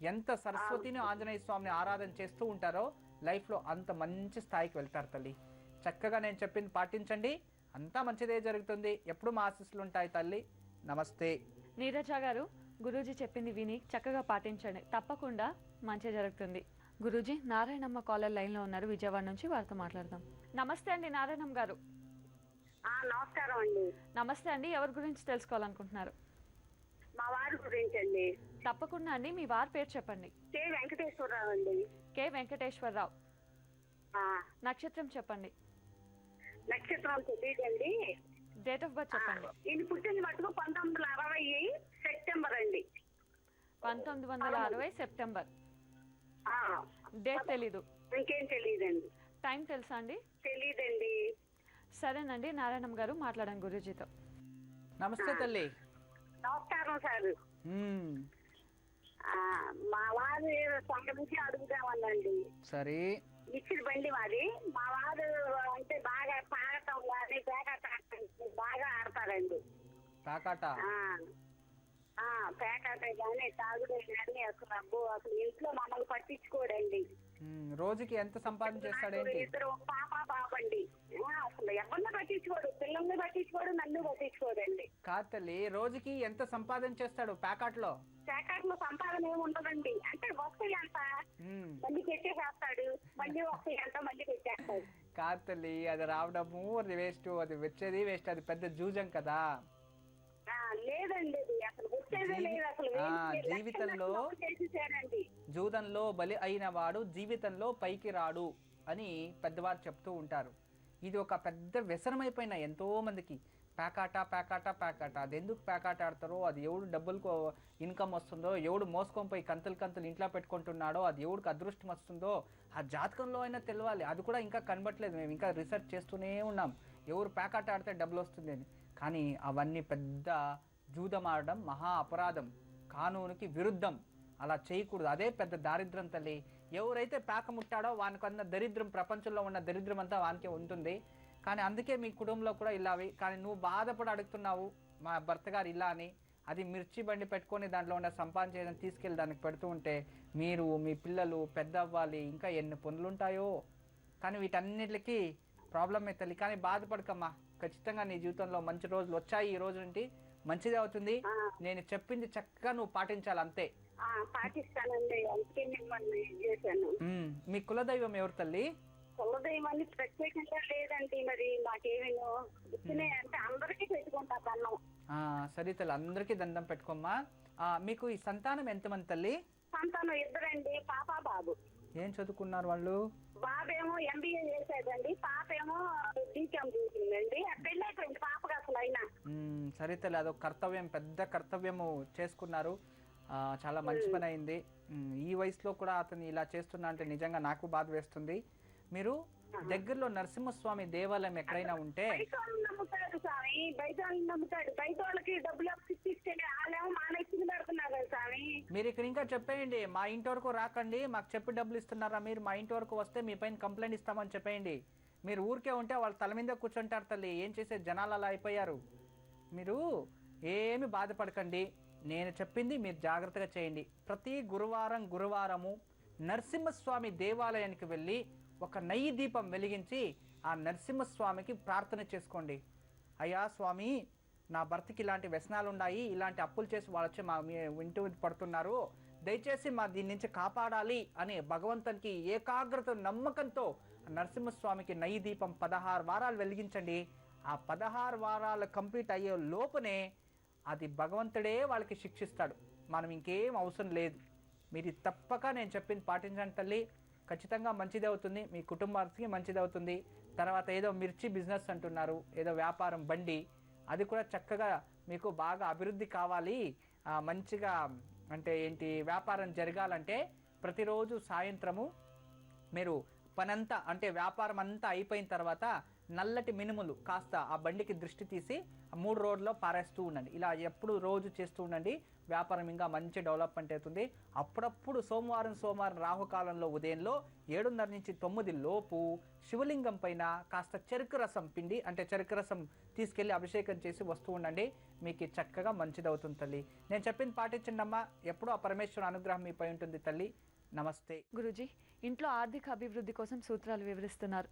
ఎంత సరస్వతిని ఆంజనేయ స్వామిని ఆరాధన చేస్తూ ఉంటారో లైఫ్లో అంత మంచి స్థాయికి వెళ్తారు తల్లి. చక్కగా నేను చెప్పింది పాటించండి, అంతా మంచిదే జరుగుతుంది. ఎప్పుడు మా ఆశీస్సులు ఉంటాయి తల్లి. నమస్తే.
నీరజ గారు, గురూజీ చెప్పింది విని చక్కగా పాటించండి, తప్పకుండా మంచి జరుగుతుంది. గురూజీ, నారాయణమ్మ కాలర్ లైన్లో ఉన్నారు, విజయవాడ నుంచి, వారితో మాట్లాడదాం. నమస్తే అండి నారాయణమ్మ గారు.
నమస్కారం అండి.
నమస్తే అండి, ఎవరి గురించి తెలుసుకోవాలనుకుంటున్నారు?
మా వారి గురించి అండి.
తప్పకుండా అండి, మీ వారి పేరు చెప్పండి.
కె వెంకటేశ్వరరావు అండి.
కె వెంకటేశ్వరరావు. నక్షత్రం చెప్పండి.
నక్షత్రం తెలియదండి.
డేట్ ఆఫ్ బర్త్ చెప్పండి.
ఈయన పుట్టింది మటుకు 1960 సెప్టెంబర్ అండి.
1960 సెప్టెంబర్.
ఆ,
డేట్ తెలీదు.
ఇంకేం తెలియదండి.
టైం తెలుసా అండి?
తెలీదండి.
సరేనండి, నారాయణం గారు మాట్లాడండి గురూజీతో.
నమస్తే తల్లి.
నమస్కారం సార్. మా వారు సంగతి అడుగుదామనండి.
సరే.
ఇచ్చిన బండి మాది. మా వారు అంటే బాగా పాడటం కానీ పేకాట బాగా ఆడతారండి.
పేకాట
పేకాట కానీ తాగుడే కానీ అసలు ఇంట్లో మమ్మల్ని పట్టించుకోడండి.
రోజుకి ఎంత సంపాదన చేస్తాడేంటి?
ఇద్దరు పాప బాబండి. అసలు ఎవరిని పట్టించుకోడు, పిల్లల్ని పట్టించుకోడు, నన్ను పట్టించుకోడండి.
కాదు తల్లి, రోజుకి ఎంత సంపాదన చేస్తాడు పేకాట్లో?
పేకాట్లో సంపాదన ఏమి ఉండదండి. అంటే వస్తాయి అంట మళ్ళీ పెట్టేసేస్తాడు, మళ్ళీ వస్తాయి అంట మళ్ళీ పెట్టేస్తాడు.
కాదు తల్లి, అది రావడము అది వేస్ట్, అది వచ్చేది వేస్ట్, అది పెద్ద జూజం కదా.
లేదండి, అసలు వచ్చేదే లేదు. అసలు
జీవితంలో జూదంలో బలి అయిన వాడు జీవితంలో పైకి రాడు అని పెద్దవారు చెప్తూ ఉంటారు. ఇది ఒక పెద్ద వ్యసనమైపోయిన ఎంతో మందికి పేకాట పేకాట పేకాట. అది ఎందుకు పేకాట ఆడతారో, అది ఎవడు డబ్బులకు ఇన్కమ్ వస్తుందో, ఎవడు మోసుకొని పోయి కంతులు ఇంట్లో పెట్టుకుంటున్నాడో, అది ఎవడికి అదృష్టం వస్తుందో ఆ జాతకంలో అయినా తెలవాలి. అది కూడా ఇంకా కనబట్టలేదు. మేము ఇంకా రీసెర్చ్ చేస్తూనే ఉన్నాం ఎవరు పేకాట ఆడితే డబ్బులు వస్తుంది అని. కానీ అవన్నీ పెద్ద జూదం ఆడడం మహా అపరాధం, కానూనుకి విరుద్ధం. అలా చేయకూడదు. అదే పెద్ద దారిద్రం తల్లి. ఎవరైతే పేక ముట్టాడో వానికన్నా దరిద్రం, ప్రపంచంలో ఉన్న దరిద్రం అంతా వానికే ఉంటుంది. కానీ అందుకే మీ కుటుంబంలో కూడా ఇలా అవి. కానీ నువ్వు బాధపడి అడుగుతున్నావు మా భర్త గారు ఇలా అని. అది మిర్చి బండి పెట్టుకొని దాంట్లో ఉన్న సంపాదన చేయడం తీసుకెళ్ళి దానికి పెడుతూ ఉంటే మీరు మీ పిల్లలు పెద్ద అవ్వాలి, ఇంకా ఎన్ని పనులు ఉంటాయో. కానీ వీటన్నిటికీ ప్రాబ్లమే తల్లి. కానీ బాధపడకమ్మా, ఖచ్చితంగా నీ జీవితంలో మంచి రోజులు వచ్చాయి. ఈ రోజు నుండి మంచిదే అవుతుంది. నేను చెప్పింది చక్కగా నువ్వు పాటించాలి అంతే.
పాటిస్తానండి, అందుకే మిమ్మల్ని చేశాను.
మీ కులదైవం ఎవరు తల్లి?
కులదైవాన్ని ప్రత్యేకంగా లేదండి, మరి మాకేమో అంటే అందరికీ పెట్టుకుంటా దండం.
సరే తల్లి, అందరికీ దండం పెట్టుకోమ్మా. మీకు ఈ సంతానం ఎంతమంది తల్లి?
సంతానం ఇద్దరండి, పాప బాబు.
ఏం చదువుకున్నారు వాళ్ళు?
బాబేమో MBA చేసేదండి, పాపేమో బీకామ్ చేసిందండి. పెళ్ళైపోయింది పాపకు అసలు అయినా.
సరే తల్లి, అదొక కర్తవ్యం, పెద్ద కర్తవ్యము చేసుకున్నారు. చాలా మంచి పని అయింది. ఈ వయసులో కూడా అతను ఇలా చేస్తున్నా అంటే నిజంగా నాకు బాధ వేస్తుంది. మీరు దగ్గరలో నరసింహస్వామి దేవాలయం ఎక్కడైనా ఉంటే,
నమ్ముతాడు స్వామి, బయట నమ్ముతాడు. బయట వాళ్ళకి డబ్బులు ఇస్తే వాళ్ళేమో మానేసి పెడుతున్నారు స్వామి.
మీరు ఇక్కడ ఇంకా చెప్పేయండి, మా ఇంటి వరకు రాకండి, మాకు చెప్పి డబ్బులు ఇస్తున్నారా మీరు, మా ఇంటి వరకు వస్తే మీ పైన కంప్లైంట్ ఇస్తామని చెప్పేయండి. మీరు ఊరికే ఉంటే వాళ్ళ తల మీద కూర్చుంటారు తల్లి. ఏం చేసే జనాలు అలా అయిపోయారు. మీరు ఏమి బాధపడకండి, నేను చెప్పింది మీరు జాగ్రత్తగా చేయండి. ప్రతి గురువారము నరసింహస్వామి దేవాలయానికి వెళ్ళి ఒక నెయ్యి దీపం వెలిగించి ఆ నరసింహస్వామికి ప్రార్థన చేసుకోండి. అయ్యా స్వామి, నా భర్తకి ఇలాంటి వ్యసనాలు ఉన్నాయి, ఇలాంటి అప్పులు చేసి వాళ్ళు వచ్చి మా ఇంటి పడుతున్నారు, దయచేసి మా దీని నుంచి కాపాడాలి అని భగవంతునికి ఏకాగ్రత నమ్మకంతో నరసింహస్వామికి నెయ్యి దీపం 16 వారాలు వెలిగించండి. ఆ 16 వారాలు కంప్లీట్ అయ్యే లోపునే అది భగవంతుడే వాళ్ళకి శిక్షిస్తాడు. మనం ఇంకేం అవసరం లేదు. మీరు తప్పక నేను చెప్పింది పాటించండి తల్లి, ఖచ్చితంగా మంచిది అవుతుంది, మీ కుటుంబానికి మంచిది అవుతుంది. తర్వాత ఏదో మిర్చి బిజినెస్ అంటున్నారు, ఏదో వ్యాపారం బండి, అది కూడా చక్కగా మీకు బాగా అభివృద్ధి కావాలి. మంచిగా అంటే ఏంటి, వ్యాపారం జరగాలంటే ప్రతిరోజు సాయంత్రము మీరు పనంతా అంటే వ్యాపారం అంతా అయిపోయిన తర్వాత నల్లటి మినుములు కాస్త ఆ బండికి దృష్టి తీసి 3 రోడ్లో పారేస్తూ ఉండండి. ఇలా ఎప్పుడు రోజు చేస్తూ ఉండండి. వ్యాపారం ఇంకా మంచి డెవలప్మెంట్ అవుతుంది. అప్పుడప్పుడు సోమవారం రాహుకాలంలో ఉదయంలో 7:30 నుంచి 9 లోపు శివలింగం పైన కాస్త చెరుకు రసం పిండి అంటే చెరుకు రసం తీసుకెళ్ళి అభిషేకం చేసి వస్తూ ఉండండి. మీకు చక్కగా మంచిదవుతుంది తల్లి. నేను చెప్పింది పాటించండి అమ్మా. ఎప్పుడూ ఆ పరమేశ్వర అనుగ్రహం మీపై ఉంటుంది తల్లి. నమస్తే.
గురూజీ, ఇంట్లో ఆర్థిక అభివృద్ధి కోసం సూత్రాలు వివరిస్తున్నారు.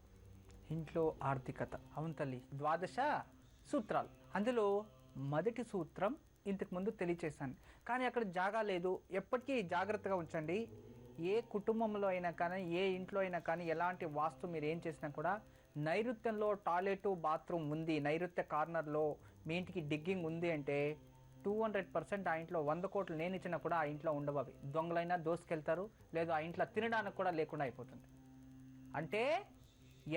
ఇంట్లో ఆర్థికత, అవును తల్లి, 12 సూత్రాలు. అందులో మొదటి సూత్రం ఇంతకు ముందు తెలియచేశాను, కానీ అక్కడ జాగా లేదు. ఎప్పటికీ జాగ్రత్తగా ఉంచండి. ఏ కుటుంబంలో అయినా కానీ, ఏ ఇంట్లో అయినా కానీ, ఎలాంటి వాస్తు మీరు ఏం చేసినా కూడా నైరుత్యంలో టాయిలెట్ బాత్రూమ్ ఉంది, నైరుత్య కార్నర్లో మీ ఇంటికి డిగ్గింగ్ ఉంది అంటే 200% ఆ ఇంట్లో 100 కోట్లు నేను ఇచ్చినా కూడా ఆ ఇంట్లో ఉండవు. అవి దొంగలైనా దోసుకెళ్తారు, లేదు ఆ ఇంట్లో తినడానికి కూడా లేకుండా అయిపోతుంది. అంటే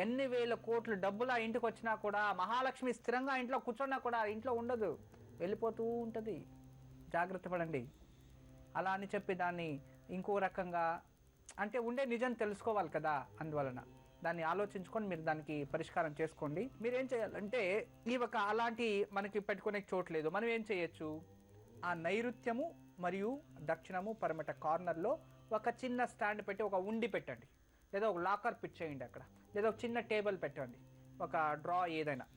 ఎన్ని వేల కోట్లు డబ్బులు ఆ ఇంటికి వచ్చినా కూడా, మహాలక్ష్మి స్థిరంగా ఇంట్లో కూర్చున్నా కూడా ఇంట్లో ఉండదు, వెళ్ళిపోతూ ఉంటుంది. జాగ్రత్త పడండి. అలా అని చెప్పి దాన్ని ఇంకో రకంగా అంటే ఉండే నిజం తెలుసుకోవాలి కదా, అందువలన దాన్ని ఆలోచించుకొని మీరు దానికి పరిష్కారం చేసుకోండి. మీరు ఏం చేయాలంటే, ఈ ఒక అలాంటి మనకి పెట్టుకునే చోట్లేదు, మనం ఏం చేయొచ్చు, ఆ నైరుత్యము మరియు దక్షిణము పరమట కార్నర్లో ఒక చిన్న స్టాండ్ పెట్టి ఒక ఉండి పెట్టండి, లేదా ఒక లాకర్ చేయండి అక్కడ, లేదా ఒక చిన్న టేబుల్ పెట్టండి, ఒక డ్రా ఏదైనా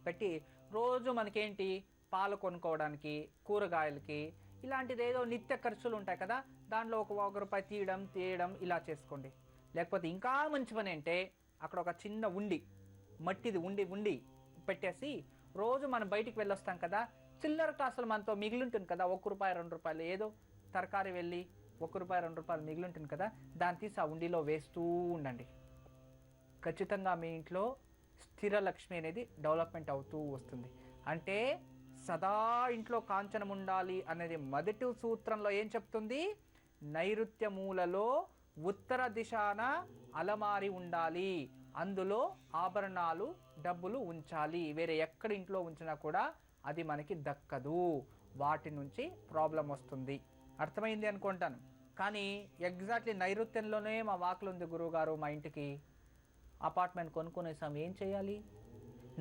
పెట్టి రోజు మనకేంటి పాలు కొనుక్కోవడానికి, కూరగాయలకి, ఇలాంటిది ఏదో నిత్య ఖర్చులు ఉంటాయి కదా, దాంట్లో ఒక రూపాయి తీయడం ఇలా చేసుకోండి. లేకపోతే ఇంకా మంచి పని అంటే అక్కడ ఒక చిన్న ఉండి, మట్టిది ఉండి పెట్టేసి రోజు మనం బయటికి వెళ్ళొస్తాం కదా, చిల్లర కాసులు మనతో మిగిలింటుంది కదా, ₹1 ₹2 ఏదో తరకారీ వెళ్ళి ₹1 ₹2 మిగిలింటుంది కదా, దాన్ని తీసి ఆ ఉండిలో వేస్తూ ఉండండి. ఖచ్చితంగా మీ ఇంట్లో స్థిర లక్ష్మి అనేది డెవలప్మెంట్ అవుతూ వస్తుంది. అంటే సదా ఇంట్లో కాంచనం ఉండాలి అనేది మొదటి సూత్రంలో ఏం చెప్తుంది, నైరుత్య మూలలో ఉత్తర దిశాన అలమారి ఉండాలి, అందులో ఆభరణాలు డబ్బులు ఉంచాలి, వేరే ఎక్కడ ఇంట్లో ఉంచినా కూడా అది మనకి దక్కదు, వాటి నుంచి ప్రాబ్లం వస్తుంది. అర్థమైంది అనుకుంటాను. కానీ ఎగ్జాక్ట్లీ నైరుత్యంలోనే మా వాకిలు ఉంది గురువుగారు, మా ఇంటికి అపార్ట్మెంట్ కొనుక్కునేసాం, ఏం చేయాలి,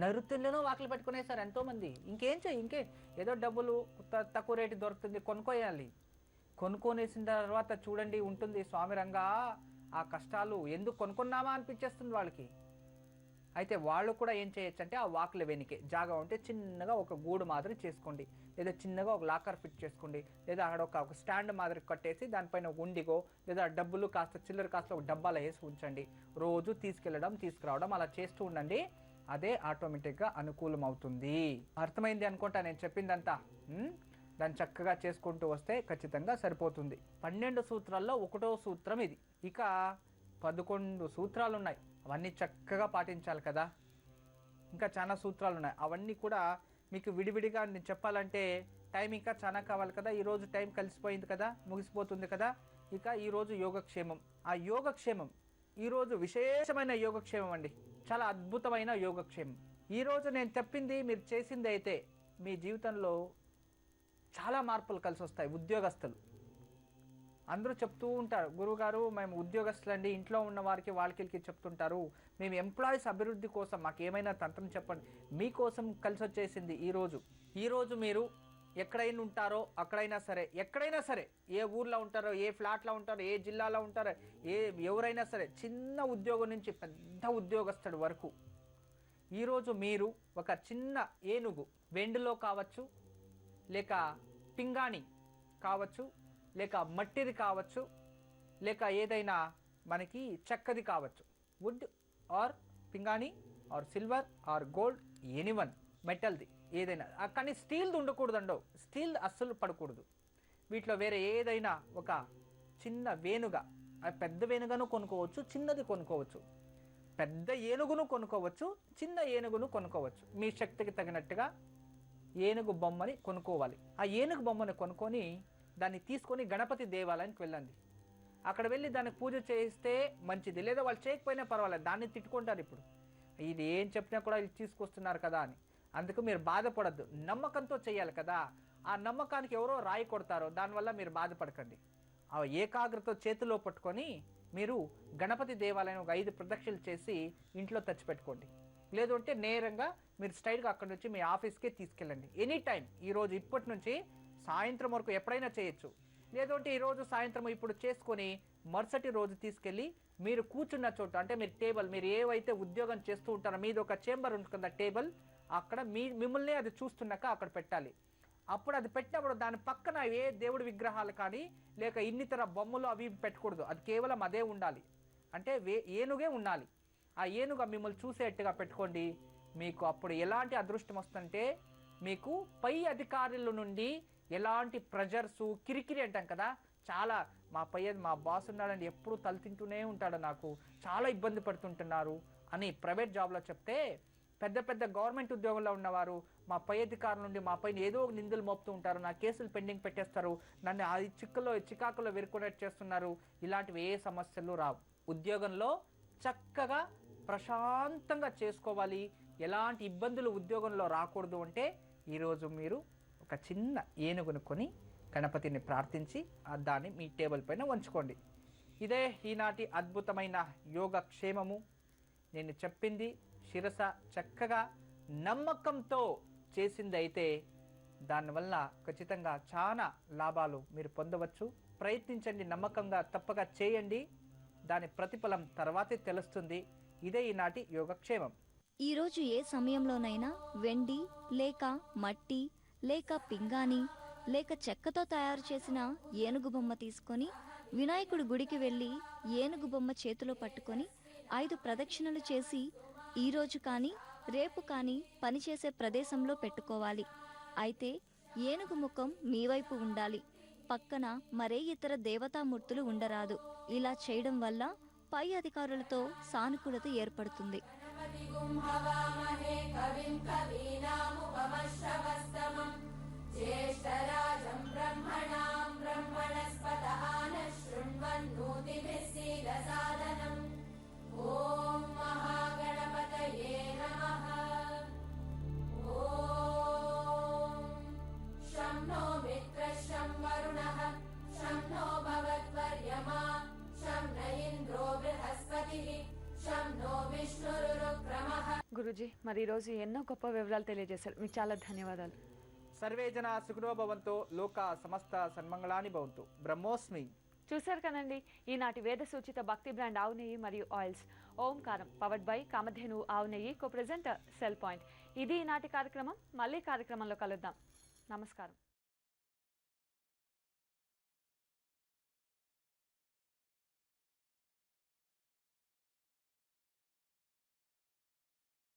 నైరుత్యంలోనూ వాకిలు పెట్టుకునేసారు ఎంతోమంది, ఇంకే ఏదో డబ్బులు తక్కువ రేటు దొరుకుతుంది కొనుక్కోయాలి. కొనుక్కొనేసిన తర్వాత చూడండి ఉంటుంది స్వామి రంగా ఆ కష్టాలు, ఎందుకు కొనుక్కున్నామా అనిపించేస్తుంది వాళ్ళకి. అయితే వాళ్ళు కూడా ఏం చేయొచ్చు అంటే, ఆ వాకిలి వెనుకే జాగా ఉంటే చిన్నగా ఒక గూడు మాదిరి చేసుకోండి, లేదా చిన్నగా ఒక లాకర్ ఫిట్ చేసుకోండి, లేదా అక్కడ ఒక స్టాండ్ మాదిరి కట్టేసి దానిపైన ఒక ఉండిగో లేదా డబ్బులు కాస్త చిల్లర కాస్త ఒక డబ్బాలో వేసి ఉంచండి. రోజు తీసుకెళ్ళడం తీసుకురావడం అలా చేస్తూ ఉండండి, అదే ఆటోమేటిక్గా అనుకూలం అవుతుంది. అర్థమైంది అనుకుంటా నేను చెప్పిందంతా. దాన్ని చక్కగా చేసుకుంటూ వస్తే ఖచ్చితంగా సరిపోతుంది. 12 సూత్రాల్లో 1వ సూత్రం ఇది. ఇక 11 సూత్రాలు ఉన్నాయి, అవన్నీ చక్కగా పాటించాలి కదా. ఇంకా చాలా సూత్రాలు ఉన్నాయి, అవన్నీ కూడా మీకు విడివిడిగా నేను చెప్పాలంటే టైం ఇంకా చాలా కావాలి కదా. ఈరోజు టైం కలిసిపోయింది కదా, ముగిసిపోతుంది కదా. ఇక ఈరోజు యోగక్షేమం, ఆ యోగక్షేమం ఈరోజు విశేషమైన యోగక్షేమం అండి, చాలా అద్భుతమైన యోగక్షేమం. ఈరోజు నేను చెప్పింది మీరు చేసింది అయితే మీ జీవితంలో చాలా మార్పులు కలిసి వస్తాయి. ఉద్యోగస్తులు అందరూ చెప్తూ ఉంటారు, గురువుగారు మేము ఉద్యోగస్తులండి, ఇంట్లో ఉన్న వారికి వాళ్ళకి చెప్తుంటారు, మేము ఎంప్లాయీస్ అభివృద్ధి కోసం మాకు ఏమైనా తంత్రం చెప్పండి. మీకోసం కలిసి వచ్చేసింది ఈరోజు మీరు ఎక్కడైనా ఉంటారో అక్కడైనా సరే, ఎక్కడైనా సరే, ఏ ఊర్లో ఉంటారో, ఏ ఫ్లాట్లో ఉంటారో, ఏ జిల్లాలో ఉంటారో, ఎవరైనా సరే, చిన్న ఉద్యోగం నుంచి పెద్ద ఉద్యోగస్తుడు వరకు ఈరోజు మీరు ఒక చిన్న ఏనుగు, వెండిలో కావచ్చు, లేక పింగాణి కావచ్చు, లేక మట్టిది కావచ్చు, లేక ఏదైనా మనకి చెక్కది కావచ్చు, వుడ్ ఆర్ పింగాణి or silver or gold, anyone మెటల్ది ఏదైనా, కానీ స్టీల్ది ఉండకూడదండో, స్టీల్ అస్సలు పడకూడదు. వీటిలో వేరే ఏదైనా ఒక చిన్న వేనుగా, పెద్ద వేనుగను కొనుక్కోవచ్చు, చిన్నది కొనుక్కోవచ్చు, పెద్ద ఏనుగును కొనుక్కోవచ్చు, చిన్న ఏనుగును కొనుక్కోవచ్చు, మీ శక్తికి తగినట్టుగా ఏనుగు బొమ్మని కొనుక్కోవాలి. ఆ ఏనుగు బొమ్మని కొనుక్కొని దాన్ని తీసుకొని గణపతి దేవాలయానికి వెళ్ళండి. అక్కడ వెళ్ళి దానికి పూజ చేస్తే మంచిది, లేదా వాళ్ళు చేయకపోయినా పర్వాలేదు, దాన్ని తిట్టుకుంటారు. ఇప్పుడు ఇది ఏం చెప్పినా కూడా ఇది తీసుకొస్తున్నారు కదా అని, అందుకు మీరు బాధపడద్దు, నమ్మకంతో చేయాలి కదా. ఆ నమ్మకానికి ఎవరో రాయి కొడతారో దానివల్ల మీరు బాధపడకండి. ఆ ఏకాగ్రత చేతిలో పట్టుకొని మీరు గణపతి దేవాలయం ఒక 5 ప్రదక్షిణలు చేసి ఇంట్లో తెచ్చిపెట్టుకోండి. లేదు అంటే నేరంగా మీరు స్ట్రైట్గా అక్కడి నుంచి మీ ఆఫీస్కే తీసుకెళ్ళండి. ఎనీ టైం ఈరోజు ఇప్పటి నుంచి సాయంత్రం వరకు ఎప్పుడైనా చేయొచ్చు. లేదంటే ఈరోజు సాయంత్రం ఇప్పుడు చేసుకొని మరుసటి రోజు తీసుకెళ్ళి మీరు కూర్చున్న చోట, అంటే మీరు టేబుల్, మీరు ఏవైతే ఉద్యోగం చేస్తూ ఉంటారో మీది ఒక చేంబర్ ఉంటుంది టేబుల్, అక్కడ మిమ్మల్ని అది చూస్తున్నాక అక్కడ పెట్టాలి. అప్పుడు అది పెట్టినప్పుడు దాని పక్కన ఏ దేవుడి విగ్రహాలు కానీ లేక ఇన్నితర బొమ్మలు అవి పెట్టకూడదు, అది కేవలం అదే ఉండాలి, అంటే ఏనుగే ఉండాలి. ఆ ఏనుగు మిమ్మల్ని చూసేట్టుగా పెట్టుకోండి. మీకు అప్పుడు ఎలాంటి అదృష్టం వస్తుందంటే, మీకు పై అధికారుల నుండి ఎలాంటి ప్రెజర్సు, కిరికిరి అంటాం కదా, చాలా మా బాస్ ఉన్నాడండి, ఎప్పుడు తలతింటూనే ఉంటాడు, నాకు చాలా ఇబ్బంది పడుతుంటున్నారు అని ప్రైవేట్ జాబ్లో చెప్తే, పెద్ద గవర్నమెంట్ ఉద్యోగంలో ఉన్నవారు మా పై అధికారుల నుండి మా పైన ఏదో ఒక నిందలు మోపుతూ ఉంటారు, నా కేసులు పెండింగ్ పెట్టేస్తారు, నన్ను ఆ చికాకులో విరుకునేట్ చేస్తున్నారు. ఇలాంటివి ఏ సమస్యలు రావు. ఉద్యోగంలో చక్కగా ప్రశాంతంగా చేసుకోవాలి, ఎలాంటి ఇబ్బందులు ఉద్యోగంలో రాకూడదు అంటే ఈరోజు మీరు ఒక చిన్న ఏనుగును కొని గణపతిని ప్రార్థించి దాన్ని మీ టేబుల్ పైన ఉంచుకోండి. ఇదే ఈనాటి అద్భుతమైన యోగక్షేమము. నేను చెప్పింది శిరస చక్కగా నమ్మకంతో చేసింది అయితే దానివల్ల ఖచ్చితంగా చాలా లాభాలు మీరు పొందవచ్చు. ప్రయత్నించండి, నమ్మకంగా తప్పక చేయండి, దాని ప్రతిఫలం తర్వాతే తెలుస్తుంది. ఇదే ఈనాటి యోగక్షేమం.
ఈరోజు ఏ సమయంలోనైనా వెండి లేక మట్టి లేక పింగాణి లేక చెక్కతో తయారు చేసిన ఏనుగు బొమ్మ తీసుకొని వినాయకుడి గుడికి వెళ్ళి ఏనుగు బొమ్మ చేతిలో పట్టుకొని 5 ప్రదక్షిణలు చేసి ఈరోజు కానీ రేపు కానీ పనిచేసే ప్రదేశంలో పెట్టుకోవాలి. అయితే ఏనుగు ముఖం మీ వైపు ఉండాలి, పక్కన మరే ఇతర దేవతామూర్తులు ఉండరాదు. ఇలా చేయడం వల్ల పై అధికారులతో సానుకూలత ఏర్పడుతుంది.
గురుజీ, మరి ఈరోజు ఎన్నో గొప్ప వివరాలు తెలియజేశారు. మీకు చాలా ధన్యవాదాలు.
సర్వే జన సుఖినో భవంతు, లోక సమస్త సన్మంగళాని భవంతు. బ్రహ్మోస్మి.
చూశారు కనండి, ఈనాటి వేద సూచిత భక్తి బ్రాండ్ ఆవు నెయ్యి మరియు oils Omkaram powered by Kamadhenu ఆవు నెయ్యి కో ప్రెజెంట్ సెల్ పాయింట్. ఇది ఈనాటి కార్యక్రమం. మళ్ళీ కార్యక్రమంలో కలుద్దాం. నమస్కారం.